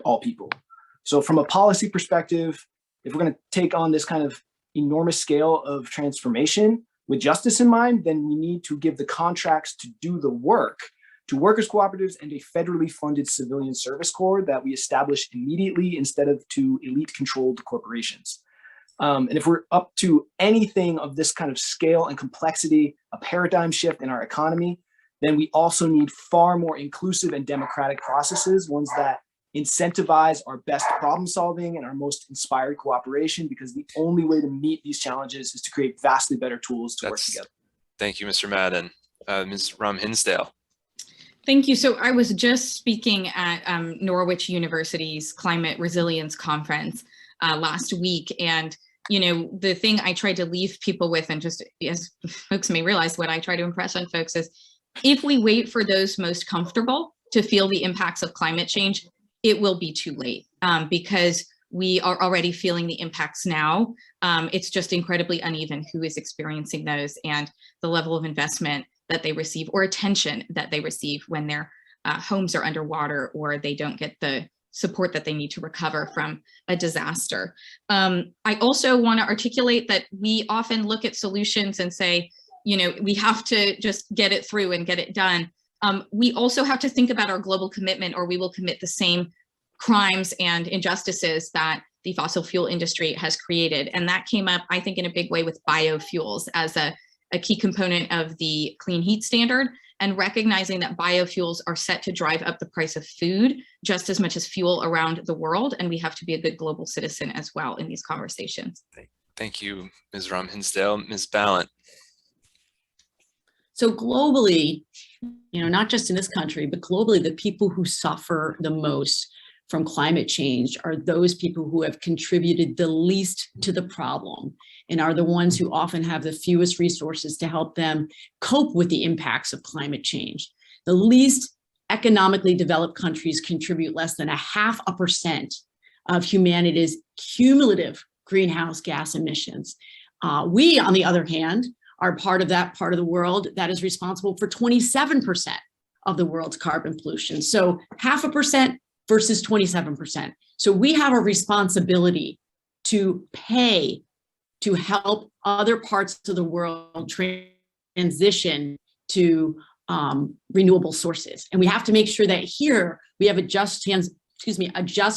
all people. So from a policy perspective, if we're going to take on this kind of enormous scale of transformation with justice in mind, then we need to give the contracts to do the work to workers' cooperatives and a federally funded civilian service corps that we establish immediately instead of to elite-controlled corporations. And if we're up to anything of this kind of scale and complexity, a paradigm shift in our economy, then we also need far more inclusive and democratic processes, ones that incentivize our best problem solving and our most inspired cooperation, because the only way to meet these challenges is to create vastly better tools to work together. Thank you, Mr. Madden. Ms. Hinsdale. Thank you. So I was just speaking at Norwich University's Climate Resilience Conference last week. And, the thing I tried to leave people with, and just as folks may realize, what I try to impress on folks is, if we wait for those most comfortable to feel the impacts of climate change, it will be too late because we are already feeling the impacts now. It's just incredibly uneven who is experiencing those and the level of investment that they receive or attention that they receive when their homes are underwater or they don't get the support that they need to recover from a disaster. I also want to articulate that we often look at solutions and say, we have to just get it through and get it done. We also have to think about our global commitment, or we will commit the same crimes and injustices that the fossil fuel industry has created. And that came up, I think, in a big way with biofuels as a key component of the clean heat standard, and recognizing that biofuels are set to drive up the price of food just as much as fuel around the world. And we have to be a good global citizen as well in these conversations. Thank you, Ms. Hinsdale. Ms. Ballant. So globally, not just in this country, but globally, the people who suffer the most from climate change are those people who have contributed the least to the problem and are the ones who often have the fewest resources to help them cope with the impacts of climate change. The least economically developed countries contribute less than 0.5% of humanity's cumulative greenhouse gas emissions. We, on the other hand, are part of that part of the world that is responsible for 27% of the world's carbon pollution. So 0.5% versus 27%. So we have a responsibility to pay to help other parts of the world transition to renewable sources. And we have to make sure that here we have a just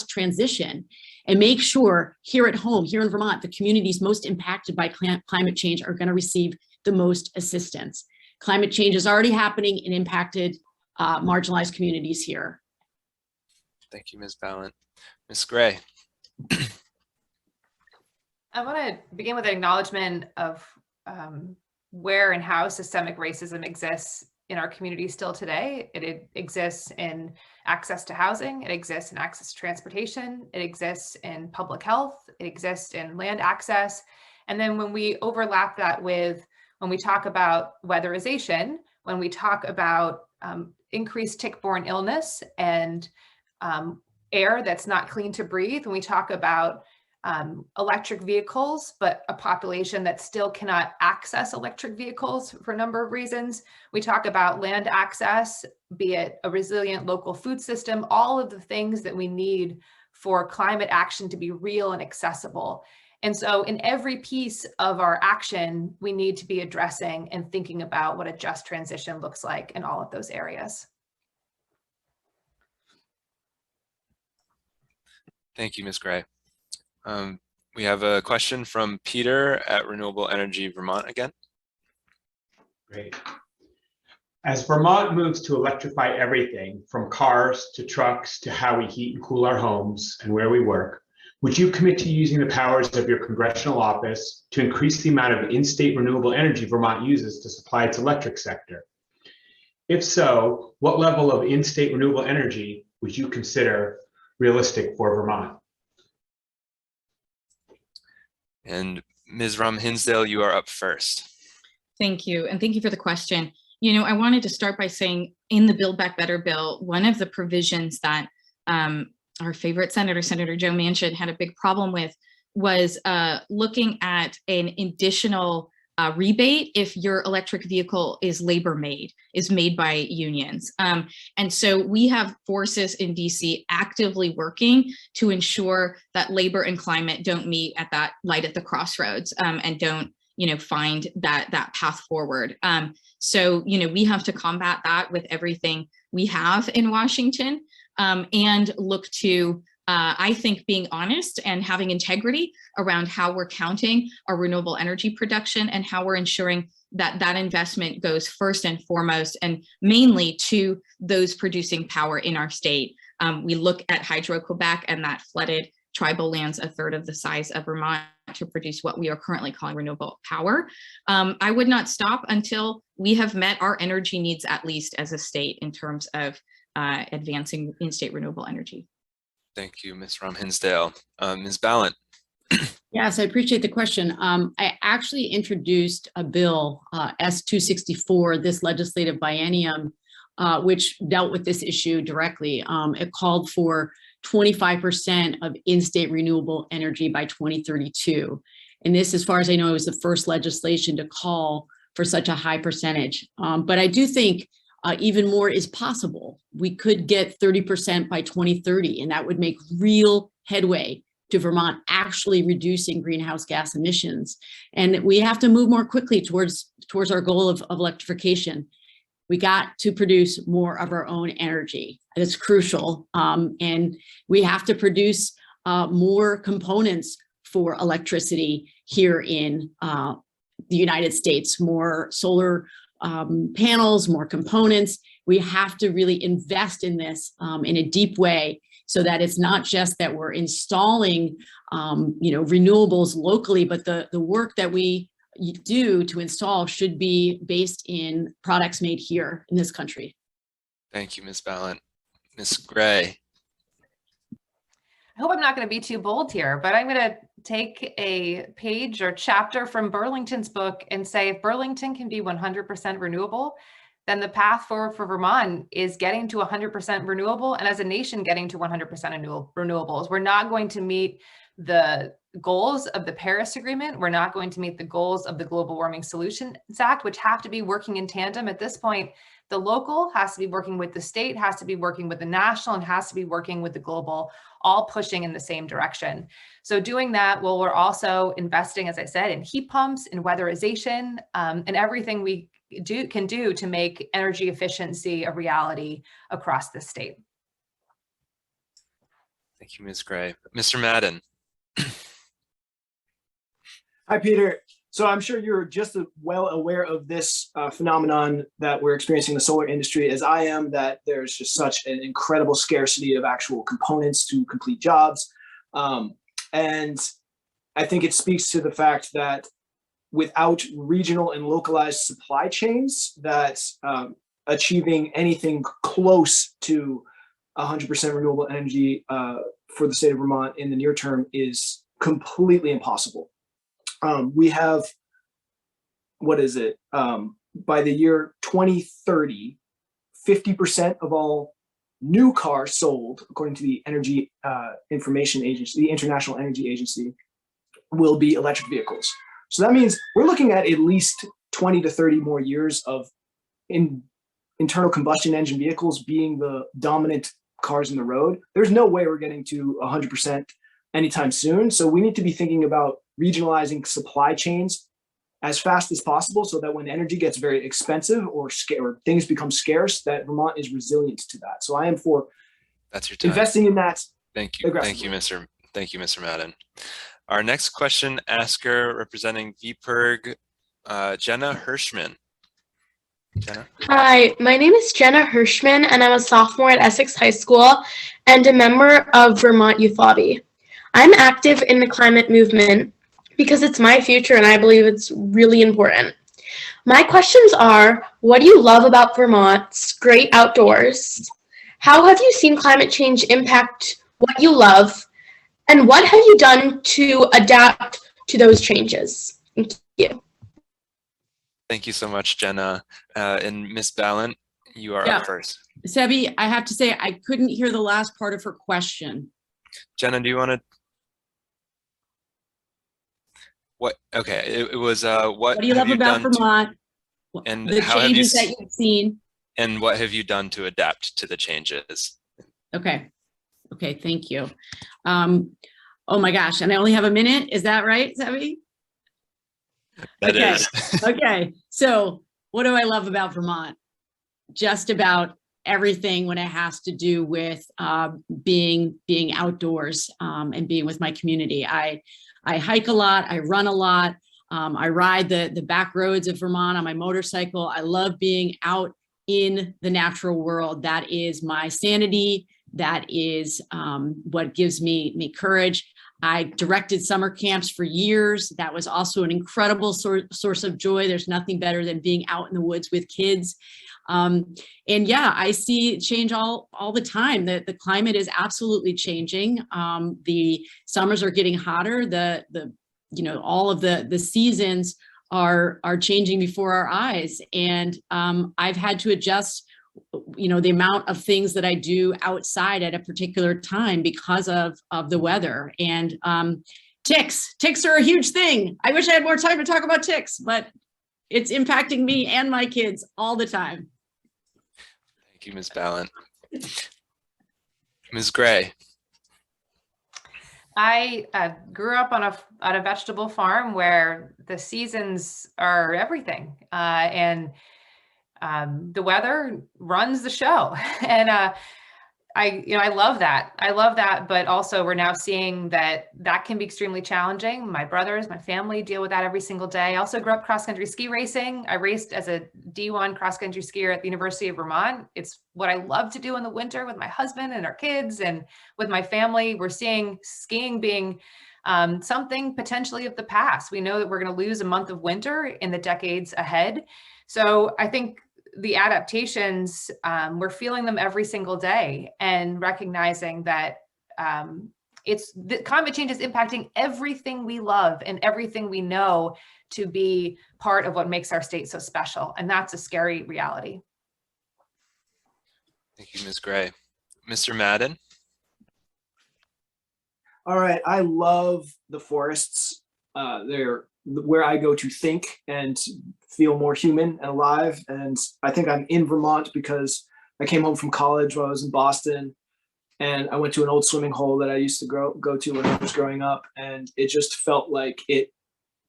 transition, and make sure here at home, here in Vermont, the communities most impacted by climate change are going to receive the most assistance. Climate change is already happening and impacted marginalized communities here. Thank you, Ms. Ballant. Ms. Gray. I want to begin with an acknowledgement of where and how systemic racism exists in our community still today. It exists in access to housing, it exists in access to transportation, it exists in public health, it exists in land access. And then when we overlap that with, when we talk about weatherization, when we talk about increased tick-borne illness and air that's not clean to breathe, when we talk about electric vehicles, but a population that still cannot access electric vehicles for a number of reasons. We talk about land access, be it a resilient local food system, all of the things that we need for climate action to be real and accessible. And so in every piece of our action, we need to be addressing and thinking about what a just transition looks like in all of those areas. Thank you, Ms. Gray. We have a question from Peter at Renewable Energy Vermont again. Great. As Vermont moves to electrify everything from cars to trucks to how we heat and cool our homes and where we work, would you commit to using the powers of your congressional office to increase the amount of in-state renewable energy Vermont uses to supply its electric sector? If so, what level of in-state renewable energy would you consider realistic for Vermont? And Ms. Rom-Hinsdale, you are up first. Thank you, and thank you for the question. I wanted to start by saying in the Build Back Better bill, one of the provisions that our favorite senator, Senator Joe Manchin, had a big problem with was looking at an additional rebate if your electric vehicle is made by unions. And so we have forces in DC actively working to ensure that labor and climate don't meet at that light at the crossroads and don't find that path forward. So we have to combat that with everything we have in Washington and look to I think being honest and having integrity around how we're counting our renewable energy production and how we're ensuring that that investment goes first and foremost and mainly to those producing power in our state. We look at Hydro-Quebec and that flooded tribal lands a third of the size of Vermont to produce what we are currently calling renewable power. I would not stop until we have met our energy needs, at least as a state, in terms of advancing in-state renewable energy. Thank you, Ms. Rom-Hinsdale. Ms. Ballant. Yes, I appreciate the question. I actually introduced a bill, S-264, this legislative biennium, which dealt with this issue directly. It called for 25% of in-state renewable energy by 2032. And this, as far as I know, was the first legislation to call for such a high percentage. But I do think even more is possible. We could get 30% by 2030, and that would make real headway to Vermont actually reducing greenhouse gas emissions. And we have to move more quickly towards our goal of electrification. We got to produce more of our own energy. That's crucial. And we have to produce more components for electricity here in the United States, more solar panels, more components. We have to really invest in this in a deep way so that it's not just that we're installing renewables locally, but the work that we you do to install should be based in products made here in this country. Thank you, Ms. Ballant. Ms. Gray. I hope I'm not going to be too bold here, but I'm going to take a page or chapter from Burlington's book and say, if Burlington can be 100% renewable, then the path forward for Vermont is getting to 100% renewable, and as a nation getting to 100% renewables. We're not going to meet the goals of the Paris Agreement. We're not going to meet the goals of the Global Warming Solutions Act, which have to be working in tandem. At this point, the local has to be working with the state, has to be working with the national, and has to be working with the global, all pushing in the same direction. So doing that, well, we're also investing, as I said, in heat pumps, in weatherization, and everything we can do to make energy efficiency a reality across the state. Thank you, Ms. Gray. Mr. Madden. Hi, Peter. So I'm sure you're just as well aware of this phenomenon that we're experiencing in the solar industry as I am, that there's just such an incredible scarcity of actual components to complete jobs. And I think it speaks to the fact that without regional and localized supply chains, that achieving anything close to 100% renewable energy for the state of Vermont in the near term is completely impossible. We have, what is it? By the year 2030, 50% of all new cars sold, according to the Energy Information Agency, the International Energy Agency, will be electric vehicles. So that means we're looking at least 20 to 30 more years of internal combustion engine vehicles being the dominant cars in the road. There's no way we're getting to 100% anytime soon. So we need to be thinking about regionalizing supply chains as fast as possible so that when energy gets very expensive or things become scarce, that Vermont is resilient to that. So I am for investing in that. Thank you. Thank you, Mr. Madden. Our next question asker representing VPIRG, Jenna Hirschman. Jenna? Hi, my name is Jenna Hirschman, and I'm a sophomore at Essex High School and a member of Vermont Youth Lobby. I'm active in the climate movement because it's my future and I believe it's really important. My questions are, what do you love about Vermont's great outdoors? How have you seen climate change impact what you love? And what have you done to adapt to those changes? Thank you. Thank you so much, Jenna. And Ms. Ballant, you are up first. Sebi, I have to say, I couldn't hear the last part of her question. Jenna, do you want to? What? Okay, it was what do you love about Vermont? And the how changes that you've seen. And what have you done to adapt to the changes? Okay. Okay, thank you. Oh my gosh, and I only have a minute. Is that right, Sebi? That is. Okay, so what do I love about Vermont? Just about everything when it has to do with being outdoors and being with my community. I hike a lot, I run a lot, I ride the back roads of Vermont on my motorcycle. I love being out in the natural world. That is my sanity. That is what gives me courage. I directed summer camps for years. That was also an incredible source of joy. There's nothing better than being out in the woods with kids. And yeah, I see change all the time. The climate is absolutely changing. The summers are getting hotter. All of the seasons are changing before our eyes. And I've had to adjust the amount of things that I do outside at a particular time because of the weather. And ticks are a huge thing. I wish I had more time to talk about ticks, but it's impacting me and my kids all the time. Thank you, Ms. Ballant. Ms. Gray. I grew up on a vegetable farm where the seasons are everything, and the weather runs the show. And I love that. I love that, but also we're now seeing that can be extremely challenging. My brothers, my family deal with that every single day. I also grew up cross-country ski racing. I raced as a D1 cross-country skier at the University of Vermont. It's what I love to do in the winter with my husband and our kids and with my family. We're seeing skiing being something potentially of the past. We know that we're going to lose a month of winter in the decades ahead. So I think the adaptations, we're feeling them every single day, and recognizing that climate change is impacting everything we love and everything we know to be part of what makes our state so special. And that's a scary reality. Thank you, Ms. Gray. Mr. Madden? All right, I love the forests. They're where I go to think and feel more human and alive. And I think I'm in Vermont because I came home from college when I was in Boston, and I went to an old swimming hole that I used to go to when I was growing up. And it just felt like it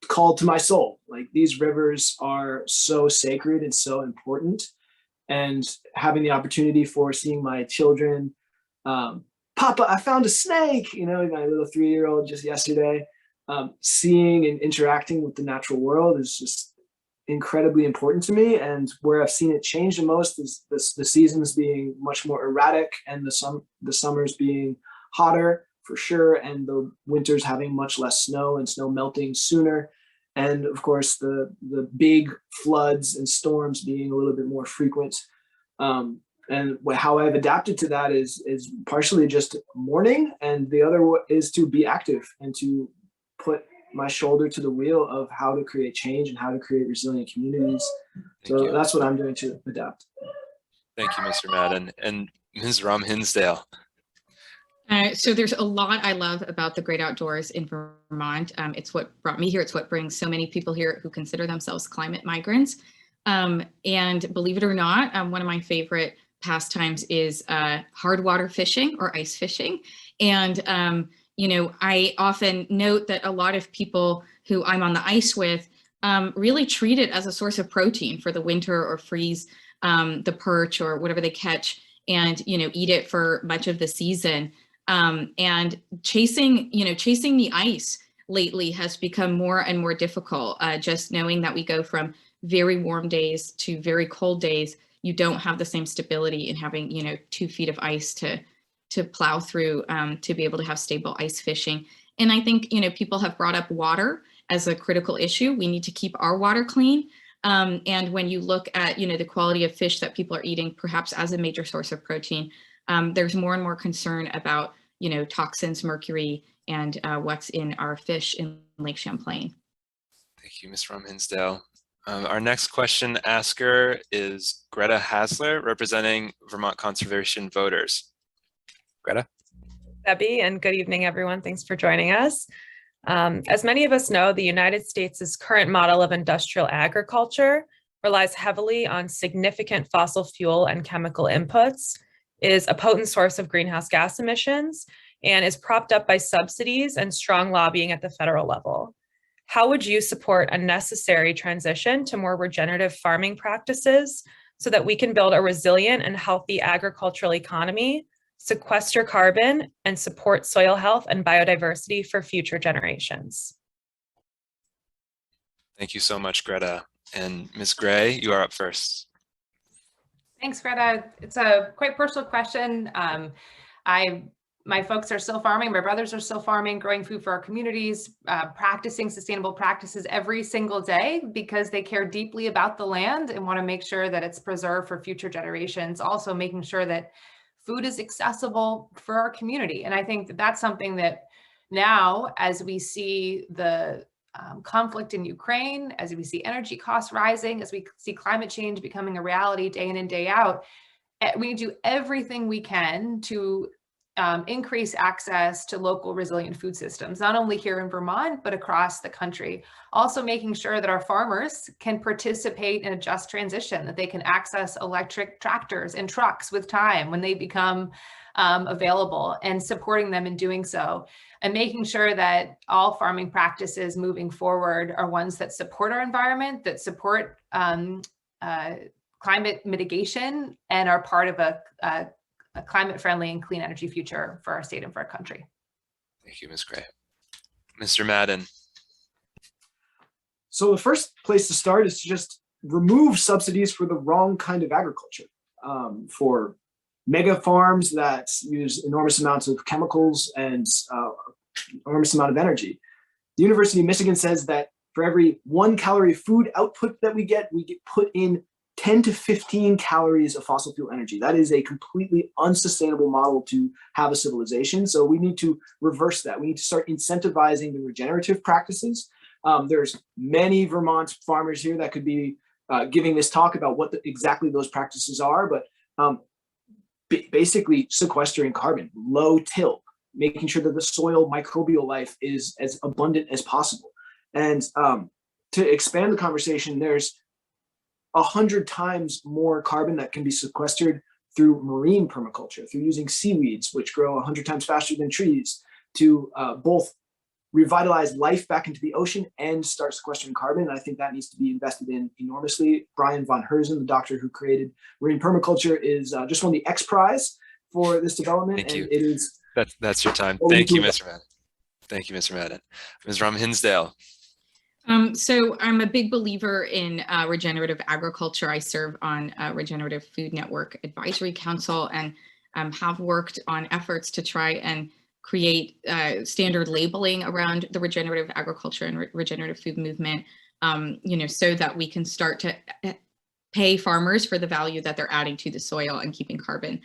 called to my soul. Like, these rivers are so sacred and so important. And having the opportunity for seeing my children, Papa, I found a snake, my little 3-year-old just yesterday, seeing and interacting with the natural world is just incredibly important to me. And where I've seen it change the most is the seasons being much more erratic, and the summers being hotter for sure, and the winters having much less snow and snow melting sooner. And of course, the big floods and storms being a little bit more frequent. And how I've adapted to that is partially just mourning, and the other is to be active and to put my shoulder to the wheel of how to create change and how to create resilient communities. So that's what I'm doing to adapt. Thank you, Mr. Madden. And Ms. Rom Hinsdale. So there's a lot I love about the great outdoors in Vermont. It's what brought me here. It's what brings so many people here who consider themselves climate migrants. And believe it or not, one of my favorite pastimes is hard water fishing or ice fishing. And I often note that a lot of people who I'm on the ice with really treat it as a source of protein for the winter, or freeze the perch or whatever they catch, and eat it for much of the season. And chasing the ice lately has become more and more difficult. Just knowing that we go from very warm days to very cold days, you don't have the same stability in having 2 feet of ice to plow through to be able to have stable ice fishing. And I think people have brought up water as a critical issue. We need to keep our water clean. And when you look at the quality of fish that people are eating, perhaps as a major source of protein, there's more and more concern about toxins, mercury, and what's in our fish in Lake Champlain. Thank you, Ms. Rom Hinsdale. Our next question asker is Greta Hasler, representing Vermont Conservation Voters. Greta? Debbie, and good evening, everyone. Thanks for joining us. As many of us know, the United States' current model of industrial agriculture relies heavily on significant fossil fuel and chemical inputs, is a potent source of greenhouse gas emissions, and is propped up by subsidies and strong lobbying at the federal level. How would you support a necessary transition to more regenerative farming practices so that we can build a resilient and healthy agricultural economy, sequester carbon, and support soil health and biodiversity for future generations? Thank you so much, Greta. And Ms. Gray, you are up first. Thanks, Greta. It's a quite personal question. My folks are still farming. My brothers are still farming, growing food for our communities, practicing sustainable practices every single day because they care deeply about the land and want to make sure that it's preserved for future generations. Also making sure that food is accessible for our community. And I think that that's something that now, as we see the conflict in Ukraine, as we see energy costs rising, as we see climate change becoming a reality day in and day out, we do everything we can to increase access to local resilient food systems, not only here in Vermont, but across the country. Also making sure that our farmers can participate in a just transition, that they can access electric tractors and trucks with time when they become available, and supporting them in doing so. And making sure that all farming practices moving forward are ones that support our environment, that support climate mitigation, and are part of a climate-friendly and clean energy future for our state and for our country. Thank you, Ms. Gray. Mr. Madden. So the first place to start is to just remove subsidies for the wrong kind of agriculture, for mega farms that use enormous amounts of chemicals and enormous amount of energy. The University of Michigan says that for every 1 calorie of food output that we get put in 10 to 15 calories of fossil fuel energy. That is a completely unsustainable model to have a civilization. So we need to reverse that. We need to start incentivizing the regenerative practices. There's many Vermont farmers here that could be giving this talk about what exactly those practices are, but basically sequestering carbon, low till, making sure that the soil microbial life is as abundant as possible. And to expand the conversation, there's 100 times more carbon that can be sequestered through marine permaculture, through using seaweeds, which grow 100 times faster than trees, to both revitalize life back into the ocean and start sequestering carbon. And I think that needs to be invested in enormously. Brian von Herzen, the doctor who created marine permaculture, is just won the X Prize for this development. Thank you. It is. That's your time. Thank you, Mr. Madden. Thank you, Mr. Madden. Ms. Rom Hinsdale. So I'm a big believer in regenerative agriculture. I serve on Regenerative Food Network Advisory Council and have worked on efforts to try and create standard labeling around the regenerative agriculture and regenerative food movement, so that we can start to pay farmers for the value that they're adding to the soil and keeping carbon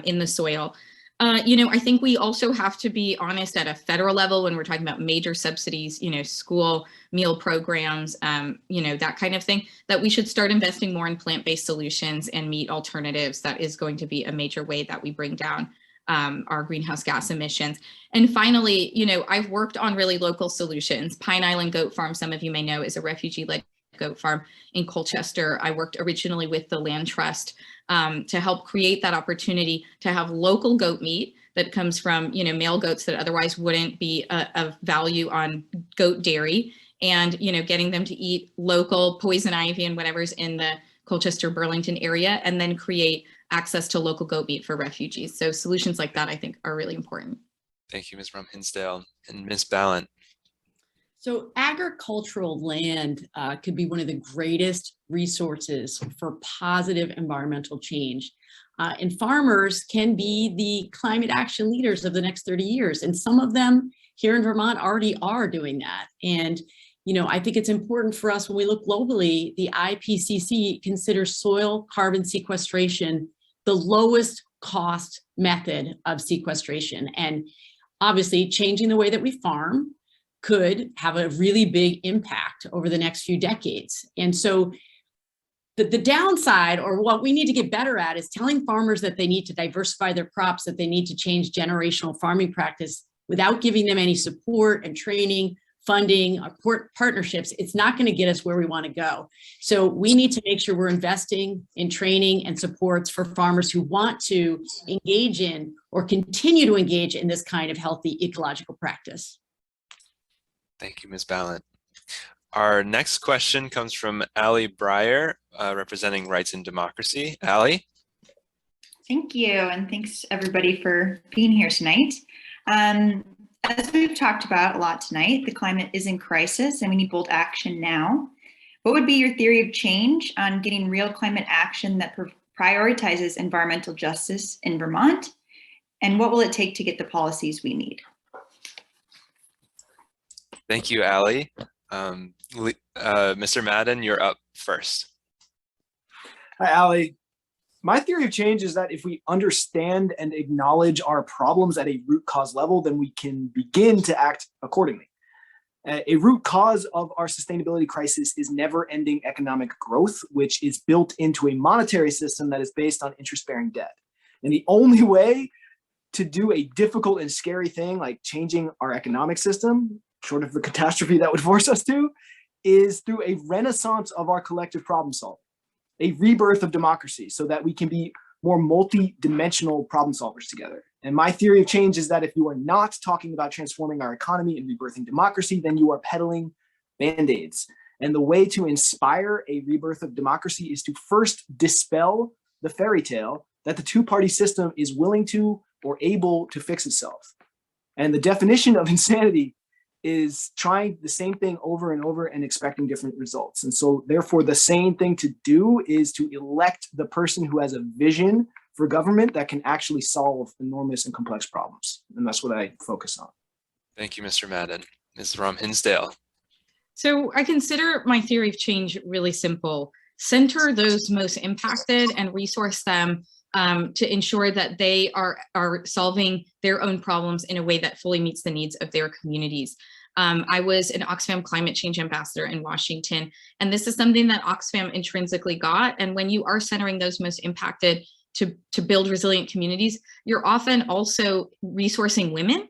in the soil. I think we also have to be honest at a federal level when we're talking about major subsidies, school meal programs, that kind of thing, that we should start investing more in plant-based solutions and meat alternatives. That is going to be a major way that we bring down our greenhouse gas emissions. And finally, I've worked on really local solutions. Pine Island Goat Farm, some of you may know, is a refugee-led goat farm in Colchester. I worked originally with the Land Trust to help create that opportunity to have local goat meat that comes from, male goats that otherwise wouldn't be of value on goat dairy, and, getting them to eat local poison ivy and whatever's in the Colchester, Burlington area, and then create access to local goat meat for refugees. So solutions like that, I think, are really important. Thank you, Ms. Rom Hinsdale. And Ms. Ballant. So agricultural land could be one of the greatest resources for positive environmental change. And farmers can be the climate action leaders of the next 30 years. And some of them here in Vermont already are doing that. And, I think it's important for us when we look globally, the IPCC considers soil carbon sequestration the lowest cost method of sequestration. And obviously changing the way that we farm could have a really big impact over the next few decades. And so the downside, or what we need to get better at, is telling farmers that they need to diversify their crops, that they need to change generational farming practice without giving them any support and training, funding, or partnerships. It's not going to get us where we want to go. So we need to make sure we're investing in training and supports for farmers who want to engage in or continue to engage in this kind of healthy ecological practice. Thank you, Ms. Ballant. Our next question comes from Allie Breyer, representing Rights and Democracy. Allie? Thank you, and thanks everybody for being here tonight. As we've talked about a lot tonight, the climate is in crisis and we need bold action now. What would be your theory of change on getting real climate action that prioritizes environmental justice in Vermont? And what will it take to get the policies we need? Thank you, Allie. Mr. Madden, you're up first. Hi, Allie. My theory of change is that if we understand and acknowledge our problems at a root cause level, then we can begin to act accordingly. A root cause of our sustainability crisis is never-ending economic growth, which is built into a monetary system that is based on interest-bearing debt. And the only way to do a difficult and scary thing like changing our economic system, short of the catastrophe that would force us to, is through a renaissance of our collective problem solving, a rebirth of democracy so that we can be more multi-dimensional problem solvers together. And my theory of change is that if you are not talking about transforming our economy and rebirthing democracy, then you are peddling Band-Aids. And the way to inspire a rebirth of democracy is to first dispel the fairy tale that the two-party system is willing to or able to fix itself. And the definition of insanity is trying the same thing over and over and expecting different results. And so therefore the sane thing to do is to elect the person who has a vision for government that can actually solve enormous and complex problems. And that's what I focus on. Thank you, Mr. Madden. Ms. Rom-Hinsdale. So I consider my theory of change really simple. Center those most impacted and resource them to ensure that they are solving their own problems in a way that fully meets the needs of their communities. I was an Oxfam climate change ambassador in Washington, and this is something that Oxfam intrinsically got. And when you are centering those most impacted to build resilient communities, you're often also resourcing women,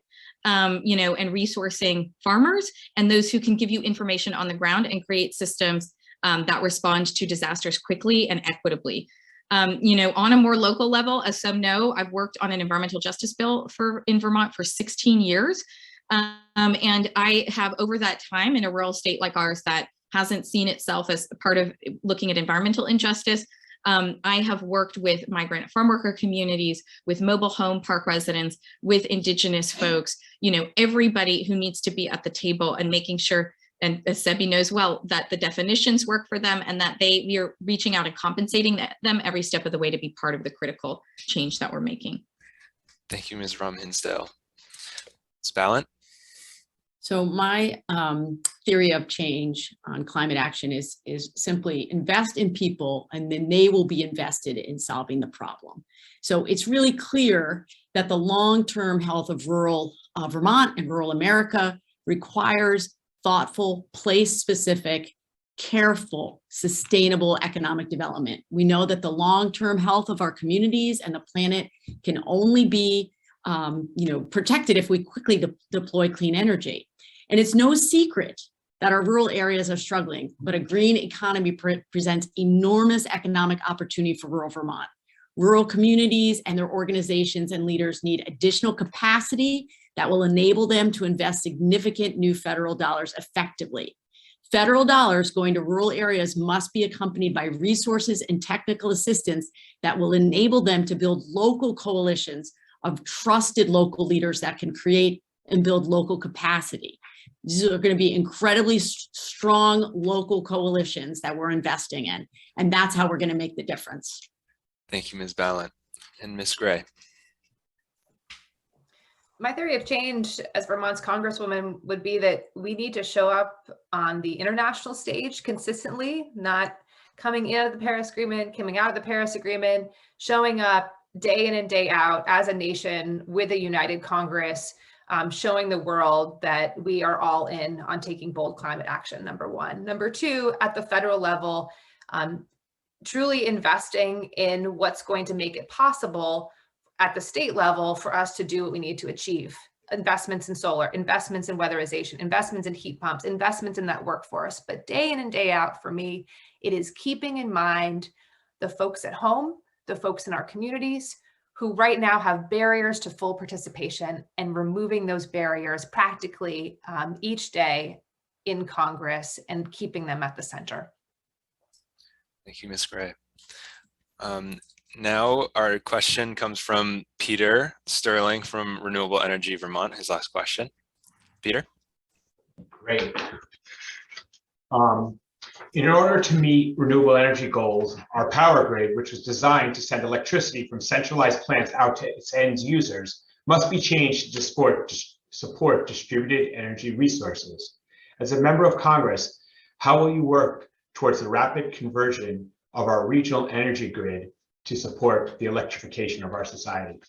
you know, and resourcing farmers and those who can give you information on the ground and create systems that respond to disasters quickly and equitably. You know, on a more local level, as some know, I've worked on an environmental justice bill in Vermont for 16 years. And I have, over that time, in a rural state like ours that hasn't seen itself as part of looking at environmental injustice, I have worked with migrant farm worker communities, with mobile home park residents, with Indigenous folks, you know, everybody who needs to be at the table and making sure, and as Sebi knows well, that the definitions work for them and that we are reaching out and compensating them every step of the way to be part of the critical change that we're making. Thank you, Ms. Rom-Hinsdale. Ms. Ballant. So my theory of change on climate action is simply invest in people, and then they will be invested in solving the problem. So it's really clear that the long-term health of rural Vermont and rural America requires thoughtful, place-specific, careful, sustainable economic development. We know that the long-term health of our communities and the planet can only be you know, protected if we quickly deploy clean energy. And it's no secret that our rural areas are struggling, but a green economy presents enormous economic opportunity for rural Vermont. Rural communities and their organizations and leaders need additional capacity that will enable them to invest significant new federal dollars effectively. Federal dollars going to rural areas must be accompanied by resources and technical assistance that will enable them to build local coalitions of trusted local leaders that can create and build local capacity. These are going to be incredibly strong local coalitions that we're investing in, and that's how we're going to make the difference. Thank you, Ms. Ballant. And Ms. Gray. My theory of change as Vermont's Congresswoman would be that we need to show up on the international stage consistently, not coming in of the Paris Agreement, coming out of the Paris Agreement, showing up day in and day out as a nation with a united Congress, showing the world that we are all in on taking bold climate action, number one. Number two, at the federal level, truly investing in what's going to make it possible at the state level for us to do what we need to achieve. Investments in solar, investments in weatherization, investments in heat pumps, investments in that workforce. But day in and day out, for me, it is keeping in mind the folks at home, the folks in our communities who right now have barriers to full participation, and removing those barriers practically each day in Congress and keeping them at the center. Thank you, Ms. Gray. Now our question comes from Peter Sterling from Renewable Energy Vermont, his last question. Peter? Great. In order to meet renewable energy goals, our power grid, which was designed to send electricity from centralized plants out to its end users, must be changed to support distributed energy resources. As a member of Congress, how will you work towards the rapid conversion of our regional energy grid to support the electrification of our society?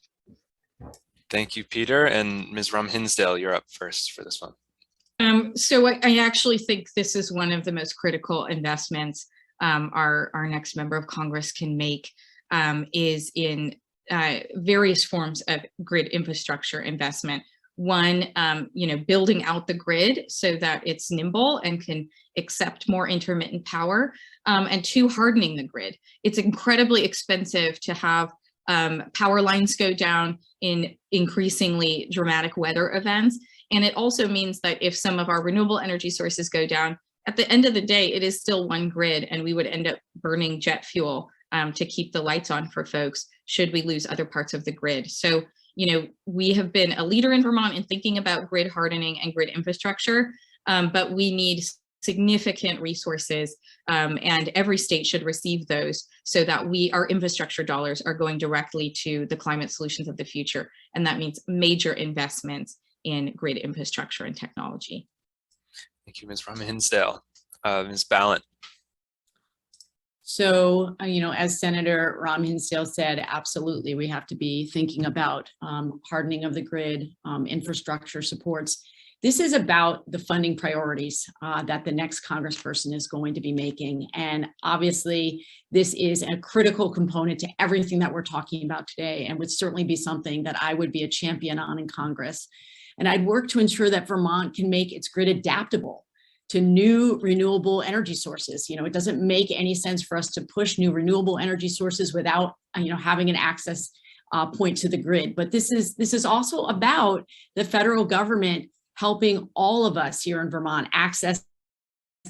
Thank you, Peter. And Ms. Rom-Hinsdale, you're up first for this one. So I actually think this is one of the most critical investments our next member of Congress can make, is in various forms of grid infrastructure investment. One, you know, building out the grid so that it's nimble and can accept more intermittent power, and two, hardening the grid. It's incredibly expensive to have power lines go down in increasingly dramatic weather events. And it also means that if some of our renewable energy sources go down, at the end of the day, it is still one grid, and we would end up burning jet fuel to keep the lights on for folks should we lose other parts of the grid. So, you know, we have been a leader in Vermont in thinking about grid hardening and grid infrastructure, but we need significant resources, and every state should receive those so that our infrastructure dollars are going directly to the climate solutions of the future. And that means major investments in grid infrastructure and technology. Thank you, Ms. Rom-Hinsdale. Ms. Ballant. So, as Senator Rom-Hinsdale said, absolutely, we have to be thinking about hardening of the grid, infrastructure supports. This is about the funding priorities that the next congressperson is going to be making. And obviously, this is a critical component to everything that we're talking about today, and would certainly be something that I would be a champion on in Congress. And I'd work to ensure that Vermont can make its grid adaptable to new renewable energy sources. It doesn't make any sense for us to push new renewable energy sources without, having an access point to the grid. But this is also about the federal government helping all of us here in Vermont access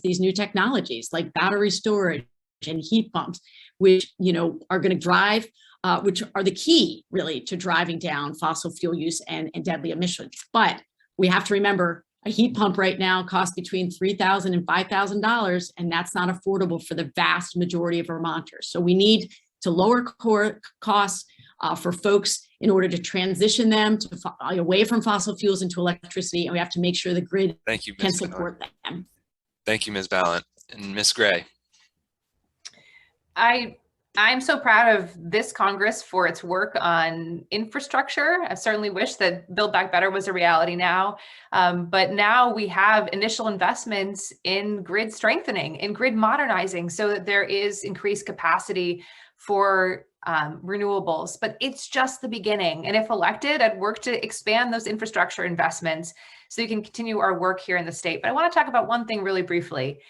these new technologies like battery storage and heat pumps, which, are going to drive, which are the key really to driving down fossil fuel use and deadly emissions. But we have to remember, a heat pump right now costs between $3,000 and $5,000, and that's not affordable for the vast majority of Vermonters. So we need to lower costs for folks in order to transition them to away from fossil fuels into electricity, and we have to make sure the grid can support them. Thank you, Ms. Ballant. And Ms. Gray. I'm so proud of this Congress for its work on infrastructure. I certainly wish that Build Back Better was a reality now, but now we have initial investments in grid strengthening, in grid modernizing, so that there is increased capacity for renewables, but it's just the beginning. And if elected, I'd work to expand those infrastructure investments so we can continue our work here in the state. But I want to talk about one thing really briefly.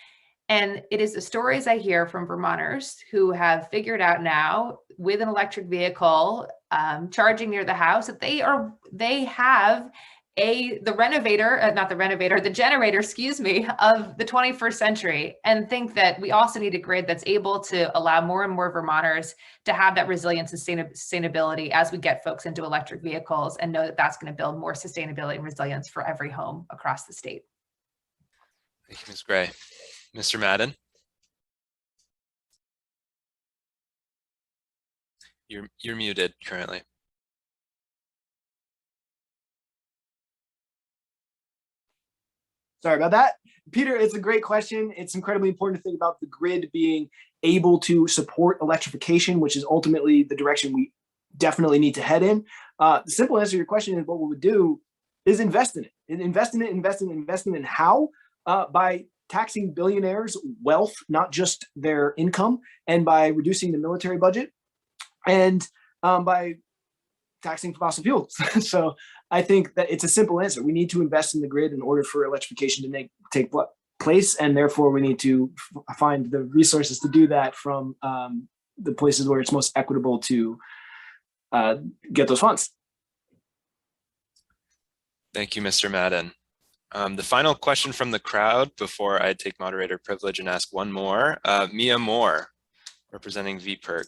And it is the stories I hear from Vermonters who have figured out now with an electric vehicle charging near the house that they have the generator, of the 21st century, and think that we also need a grid that's able to allow more and more Vermonters to have that resilience and sustainability as we get folks into electric vehicles, and know that that's going to build more sustainability and resilience for every home across the state. Thank you, Ms. Gray. Mr. Madden. You're muted currently. Sorry about that. Peter, it's a great question. It's incredibly important to think about the grid being able to support electrification, which is ultimately the direction we definitely need to head in. The simple answer to your question is what we would do is invest in it. Invest in it. How? By taxing billionaires' wealth, not just their income, and by reducing the military budget, and by taxing fossil fuels. So I think that it's a simple answer. We need to invest in the grid in order for electrification to take place, and therefore we need to find the resources to do that from the places where it's most equitable to get those funds. Thank you, Mr. Madden. The final question from the crowd before I take moderator privilege and ask one more, Mia Moore, representing VPIRG.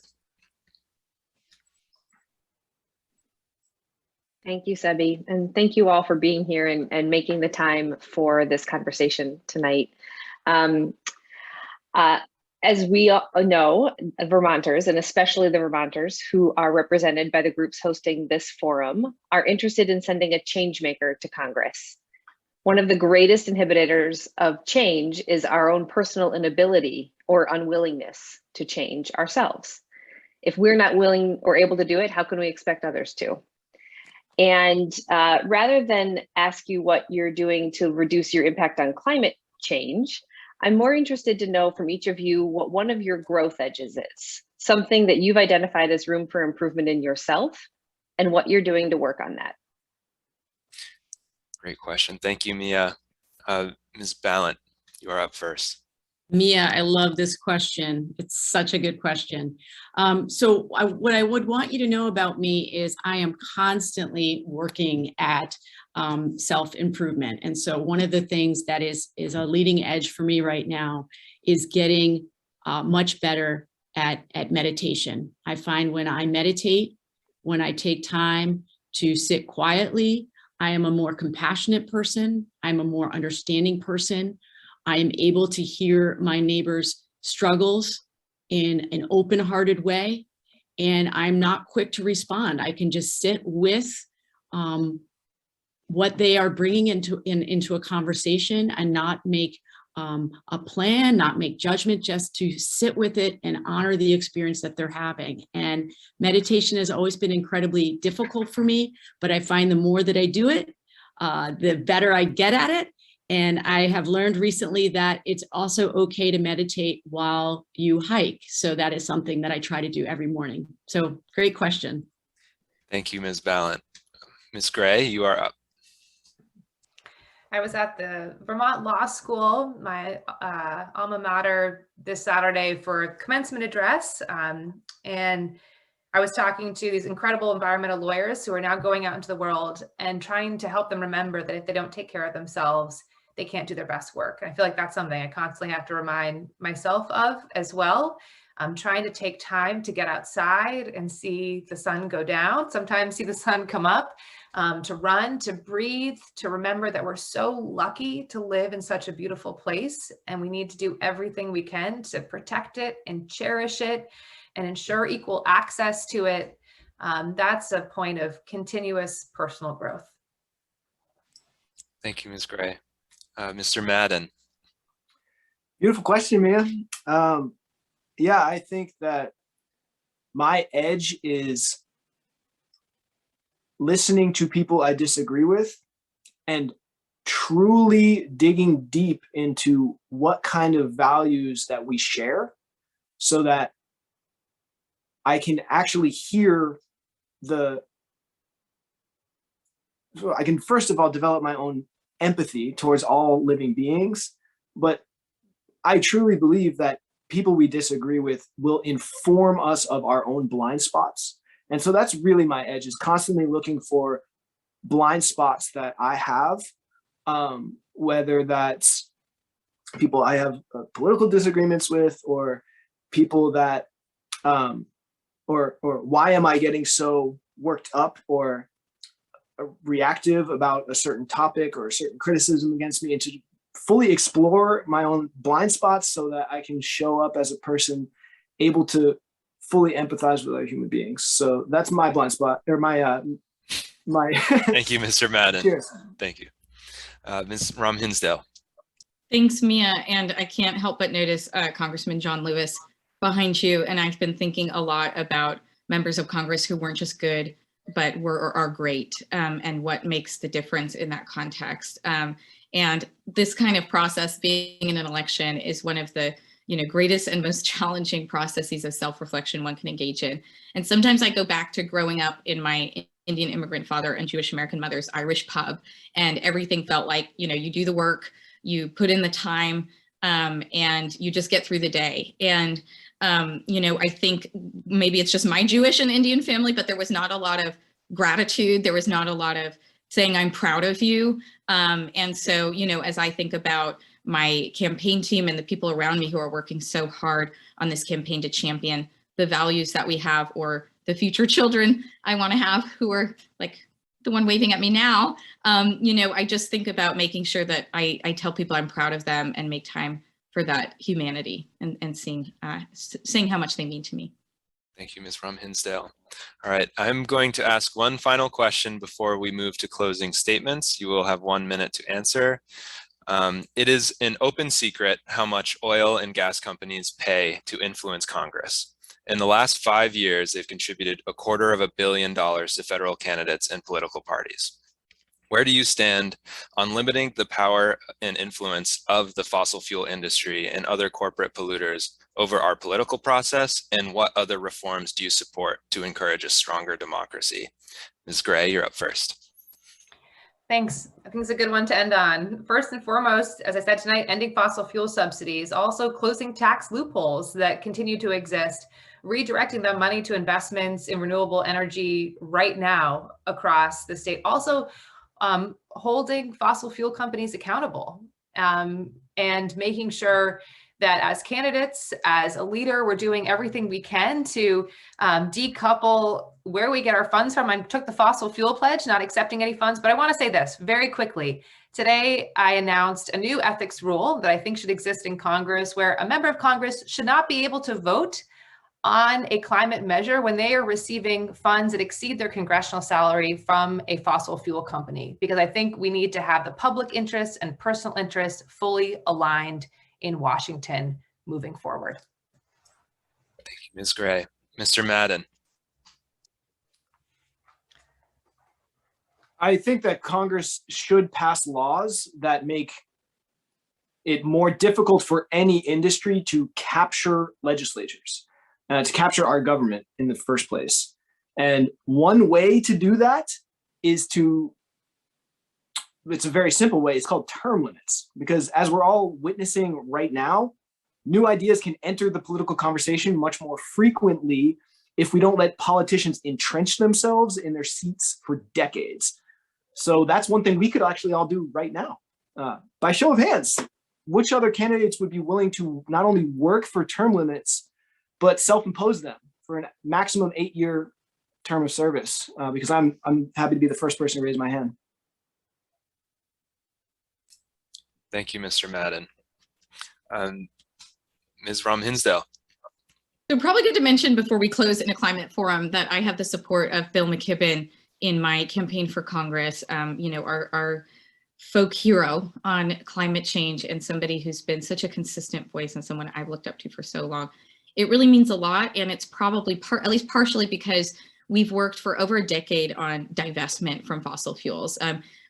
Thank you, Sebi, and thank you all for being here and making the time for this conversation tonight. As we all know, Vermonters, and especially the Vermonters who are represented by the groups hosting this forum, are interested in sending a change maker to Congress. One of the greatest inhibitors of change is our own personal inability or unwillingness to change ourselves. If we're not willing or able to do it, how can we expect others to? And rather than ask you what you're doing to reduce your impact on climate change, I'm more interested to know from each of you what one of your growth edges is, something that you've identified as room for improvement in yourself, and what you're doing to work on that. Great question. Thank you, Mia. Ms. Ballant, you are up first. Mia, I love this question. It's such a good question. What I would want you to know about me is I am constantly working at self-improvement. And so one of the things that is a leading edge for me right now is getting much better at meditation. I find when I meditate, when I take time to sit quietly, I am a more compassionate person. I'm a more understanding person. I am able to hear my neighbors' struggles in an open-hearted way, and I'm not quick to respond. I can just sit with what they are bringing into a conversation and not make a plan, not make judgment, just to sit with it and honor the experience that they're having. And meditation has always been incredibly difficult for me, but I find the more that I do it, the better I get at it. And I have learned recently that it's also okay to meditate while you hike. So that is something that I try to do every morning. So great question. Thank you, Ms. Ballant. Ms. Gray, you are up. I was at the Vermont Law School, my alma mater, this Saturday for a commencement address. And I was talking to these incredible environmental lawyers who are now going out into the world and trying to help them remember that if they don't take care of themselves, they can't do their best work. And I feel like that's something I constantly have to remind myself of as well. I'm trying to take time to get outside and see the sun go down, sometimes see the sun come up, to run, to breathe, to remember that we're so lucky to live in such a beautiful place, and we need to do everything we can to protect it and cherish it and ensure equal access to it. That's a point of continuous personal growth. Thank you, Ms. Gray. Mr. Madden. Beautiful question, man. Yeah, I think that my edge is listening to people I disagree with and truly digging deep into what kind of values that we share, so that I can actually hear I can first of all develop my own empathy towards all living beings. But I truly believe that people we disagree with will inform us of our own blind spots. And so that's really my edge, is constantly looking for blind spots that I have, whether that's people I have political disagreements with, or people that, or why am I getting so worked up or reactive about a certain topic or a certain criticism against me, and to fully explore my own blind spots so that I can show up as a person able to fully empathize with other human beings. So that's my blind spot, or my Thank you, Mr. Madden. Cheers. Thank you. Ms. Rom Hinsdale. Thanks, Mia. And I can't help but notice Congressman John Lewis behind you. And I've been thinking a lot about members of Congress who weren't just good, but are great, and what makes the difference in that context. And this kind of process, being in an election, is one of the greatest and most challenging processes of self-reflection one can engage in. And sometimes I go back to growing up in my Indian immigrant father and Jewish American mother's Irish pub, and everything felt like, you do the work, you put in the time, and you just get through the day. And, I think maybe it's just my Jewish and Indian family, but there was not a lot of gratitude. There was not a lot of saying, I'm proud of you. And so, as I think about my campaign team and the people around me who are working so hard on this campaign to champion the values that we have, or the future children I want to have, who are like the one waving at me now, I just think about making sure that I tell people I'm proud of them and make time for that humanity, and seeing how much they mean to me. Thank you, Ms. Rom Hinsdale. All right, I'm going to ask one final question before we move to closing statements. You will have 1 minute to answer. It is an open secret how much oil and gas companies pay to influence Congress. In the last 5 years, they've contributed $250 million to federal candidates and political parties. Where do you stand on limiting the power and influence of the fossil fuel industry and other corporate polluters over our political process? And what other reforms do you support to encourage a stronger democracy? Ms. Gray, you're up first. Thanks. I think it's a good one to end on. First and foremost, as I said tonight, ending fossil fuel subsidies, also closing tax loopholes that continue to exist, redirecting that money to investments in renewable energy right now across the state. Also, holding fossil fuel companies accountable, and making sure that as candidates, as a leader, we're doing everything we can to decouple where we get our funds from. I took the fossil fuel pledge, not accepting any funds, but I want to say this very quickly. Today, I announced a new ethics rule that I think should exist in Congress, where a member of Congress should not be able to vote on a climate measure when they are receiving funds that exceed their congressional salary from a fossil fuel company, because I think we need to have the public interest and personal interest fully aligned in Washington moving forward. Thank you, Ms. Gray. Mr. Madden. I think that Congress should pass laws that make it more difficult for any industry to capture legislatures, to capture our government in the first place. And one way to do that is it's a very simple way. It's called term limits, because as we're all witnessing right now, new ideas can enter the political conversation much more frequently if we don't let politicians entrench themselves in their seats for decades. So that's one thing we could actually all do right now. By show of hands, which other candidates would be willing to not only work for term limits, but self-impose them for a maximum 8-year term of service? Because I'm happy to be the first person to raise my hand. Thank you, Mr. Madden. Ms. Rom Hinsdale. So probably good to mention before we close in a climate forum that I have the support of Bill McKibben in my campaign for Congress, our folk hero on climate change and somebody who's been such a consistent voice and someone I've looked up to for so long. It really means a lot, and it's probably at least partially because we've worked for over a decade on divestment from fossil fuels.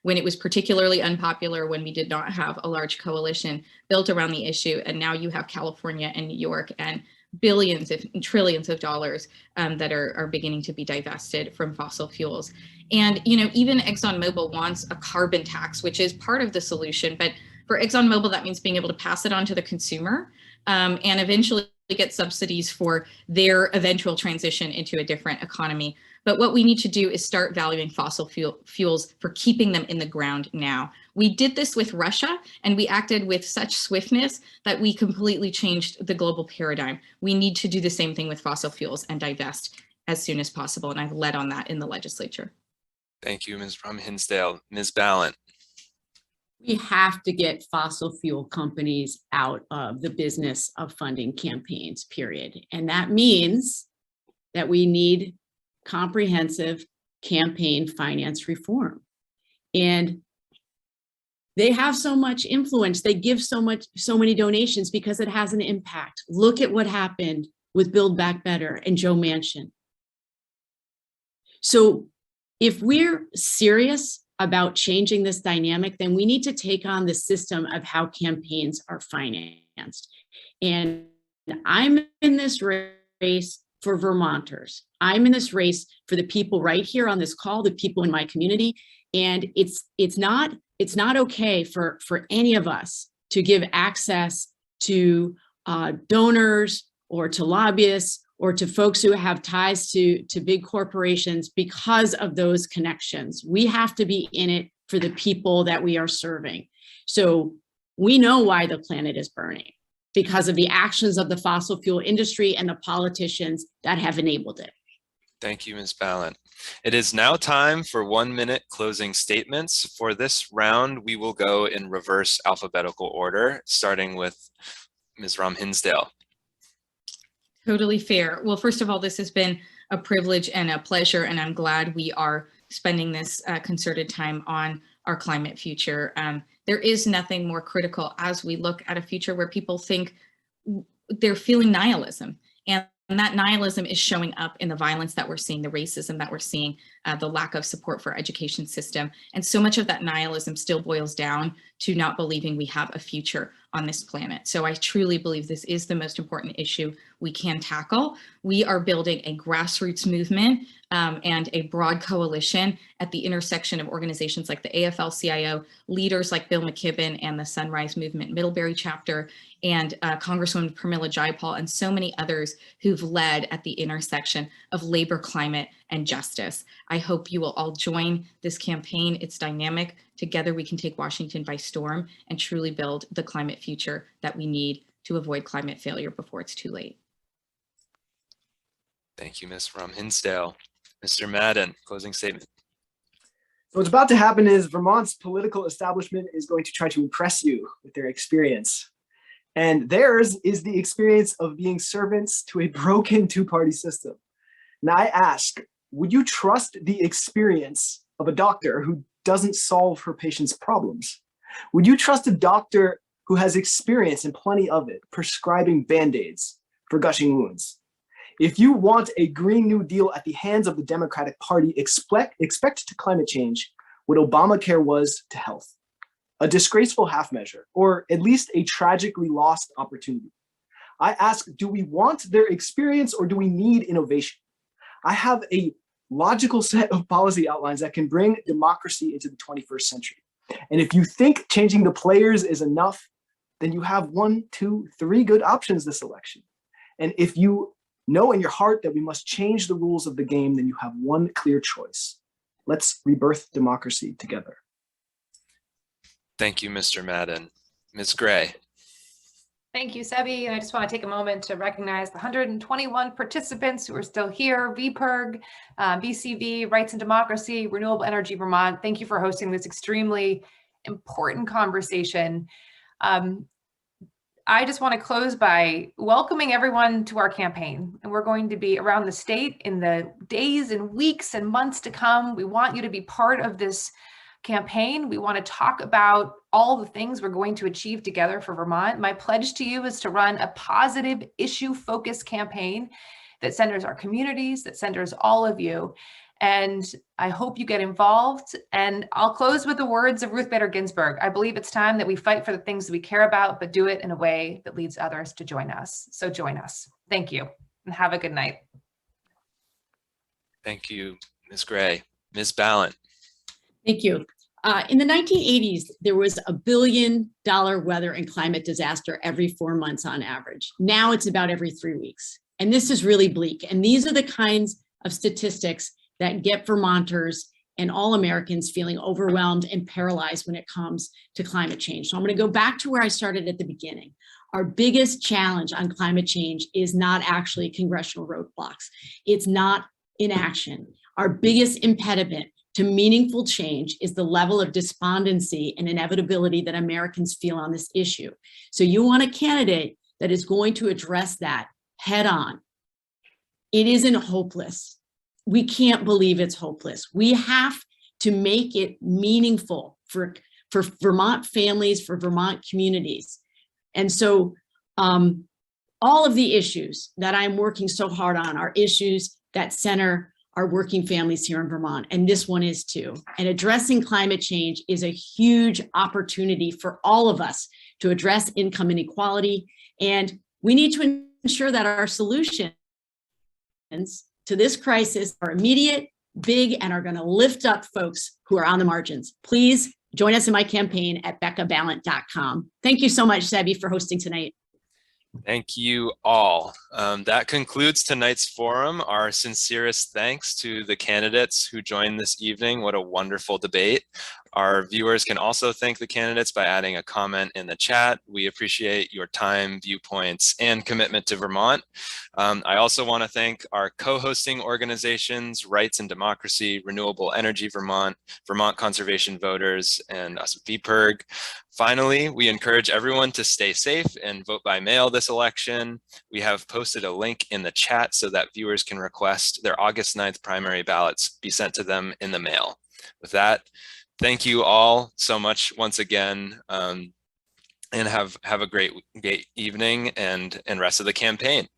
When it was particularly unpopular, when we did not have a large coalition built around the issue, and now you have California and New York and billions, if trillions of dollars that are beginning to be divested from fossil fuels. And, even ExxonMobil wants a carbon tax, which is part of the solution. But for ExxonMobil, that means being able to pass it on to the consumer and eventually get subsidies for their eventual transition into a different economy. But what we need to do is start valuing fossil fuels for keeping them in the ground now. We did this with Russia, and we acted with such swiftness that we completely changed the global paradigm. We need to do the same thing with fossil fuels and divest as soon as possible. And I've led on that in the legislature. Thank you, Ms. Rom Hinsdale. Ms. Ballant. We have to get fossil fuel companies out of the business of funding campaigns, period. And that means that we need comprehensive campaign finance reform. And they have so much influence. They give so many donations because it has an impact. Look at what happened with Build Back Better and Joe Manchin. So if we're serious about changing this dynamic, then we need to take on the system of how campaigns are financed. And I'm in this race for Vermonters. I'm in this race for the people right here on this call, the people in my community. And it's not okay for any of us to give access to donors or to lobbyists or to folks who have ties to big corporations because of those connections. We have to be in it for the people that we are serving. So we know why the planet is burning, because of the actions of the fossil fuel industry and the politicians that have enabled it. Thank you, Ms. Ballant. It is now time for 1-minute closing statements. For this round, we will go in reverse alphabetical order, starting with Ms. Rom Hinsdale. Totally fair. Well, first of all, this has been a privilege and a pleasure, and I'm glad we are spending this concerted time on our climate future. There is nothing more critical as we look at a future where people think they're feeling nihilism. And that nihilism is showing up in the violence that we're seeing, the racism that we're seeing, the lack of support for education system. And so much of that nihilism still boils down to not believing we have a future on this planet. So I truly believe this is the most important issue we can tackle. We are building a grassroots movement and a broad coalition at the intersection of organizations like the AFL-CIO, leaders like Bill McKibben and the Sunrise Movement Middlebury chapter, and Congresswoman Pramila Jayapal, and so many others who've led at the intersection of labor, climate, and justice. I hope you will all join this campaign. It's dynamic. Together we can take Washington by storm and truly build the climate future that we need to avoid climate failure before it's too late. Thank you, Ms. Rom Hinsdale. Mr. Madden, closing statement. So what's about to happen is Vermont's political establishment is going to try to impress you with their experience. And theirs is the experience of being servants to a broken two-party system. Now I ask, would you trust the experience of a doctor who doesn't solve her patient's problems? Would you trust a doctor who has experience and plenty of it, prescribing Band-Aids for gushing wounds? If you want a Green New Deal at the hands of the Democratic Party, expect to climate change what Obamacare was to health. A disgraceful half measure, or at least a tragically lost opportunity. I ask, do we want their experience or do we need innovation? I have a logical set of policy outlines that can bring democracy into the 21st century. And if you think changing the players is enough, then you have 1, 2, 3 good options this election. And if you know in your heart that we must change the rules of the game, then you have one clear choice. Let's rebirth democracy together. Thank you, Mr. Madden. Ms. Gray. Thank you, Sebi. And I just want to take a moment to recognize the 121 participants who are still here, VPIRG, BCV, Rights and Democracy, Renewable Energy Vermont. Thank you for hosting this extremely important conversation. I just want to close by welcoming everyone to our campaign. And we're going to be around the state in the days and weeks and months to come. We want you to be part of this campaign. We want to talk about all the things we're going to achieve together for Vermont. My pledge to you is to run a positive issue-focused campaign that centers our communities, that centers all of you. And I hope you get involved. And I'll close with the words of Ruth Bader Ginsburg. I believe it's time that we fight for the things that we care about, but do it in a way that leads others to join us. So join us. Thank you and have a good night. Thank you, Ms. Gray. Ms. Ballant. Thank you. In the 1980s, there was $1 billion weather and climate disaster every 4 months on average. Now it's about every 3 weeks. And this is really bleak. And these are the kinds of statistics that get Vermonters and all Americans feeling overwhelmed and paralyzed when it comes to climate change. So I'm going to go back to where I started at the beginning. Our biggest challenge on climate change is not actually congressional roadblocks. It's not inaction. Our biggest impediment to meaningful change is the level of despondency and inevitability that Americans feel on this issue. So you want a candidate that is going to address that head on. It isn't hopeless. We can't believe it's hopeless. We have to make it meaningful for Vermont families, for Vermont communities. And so all of the issues that I'm working so hard on are issues that center our working families here in Vermont, and this one is too. And addressing climate change is a huge opportunity for all of us to address income inequality, and we need to ensure that our solutions to this crisis are immediate, big, and are going to lift up folks who are on the margins. Please join us in my campaign at beccaballant.com. Thank you so much, Sebi, for hosting tonight. Thank you all. That concludes tonight's forum. Our sincerest thanks to the candidates who joined this evening. What a wonderful debate. Our viewers can also thank the candidates by adding a comment in the chat. We appreciate your time, viewpoints, and commitment to Vermont. I also want to thank our co-hosting organizations, Rights and Democracy, Renewable Energy Vermont, Vermont Conservation Voters, and us, VPIRG. Finally, we encourage everyone to stay safe and vote by mail this election. We have posted a link in the chat so that viewers can request their August 9th primary ballots be sent to them in the mail. With that, thank you all so much once again, and have a great evening and rest of the campaign.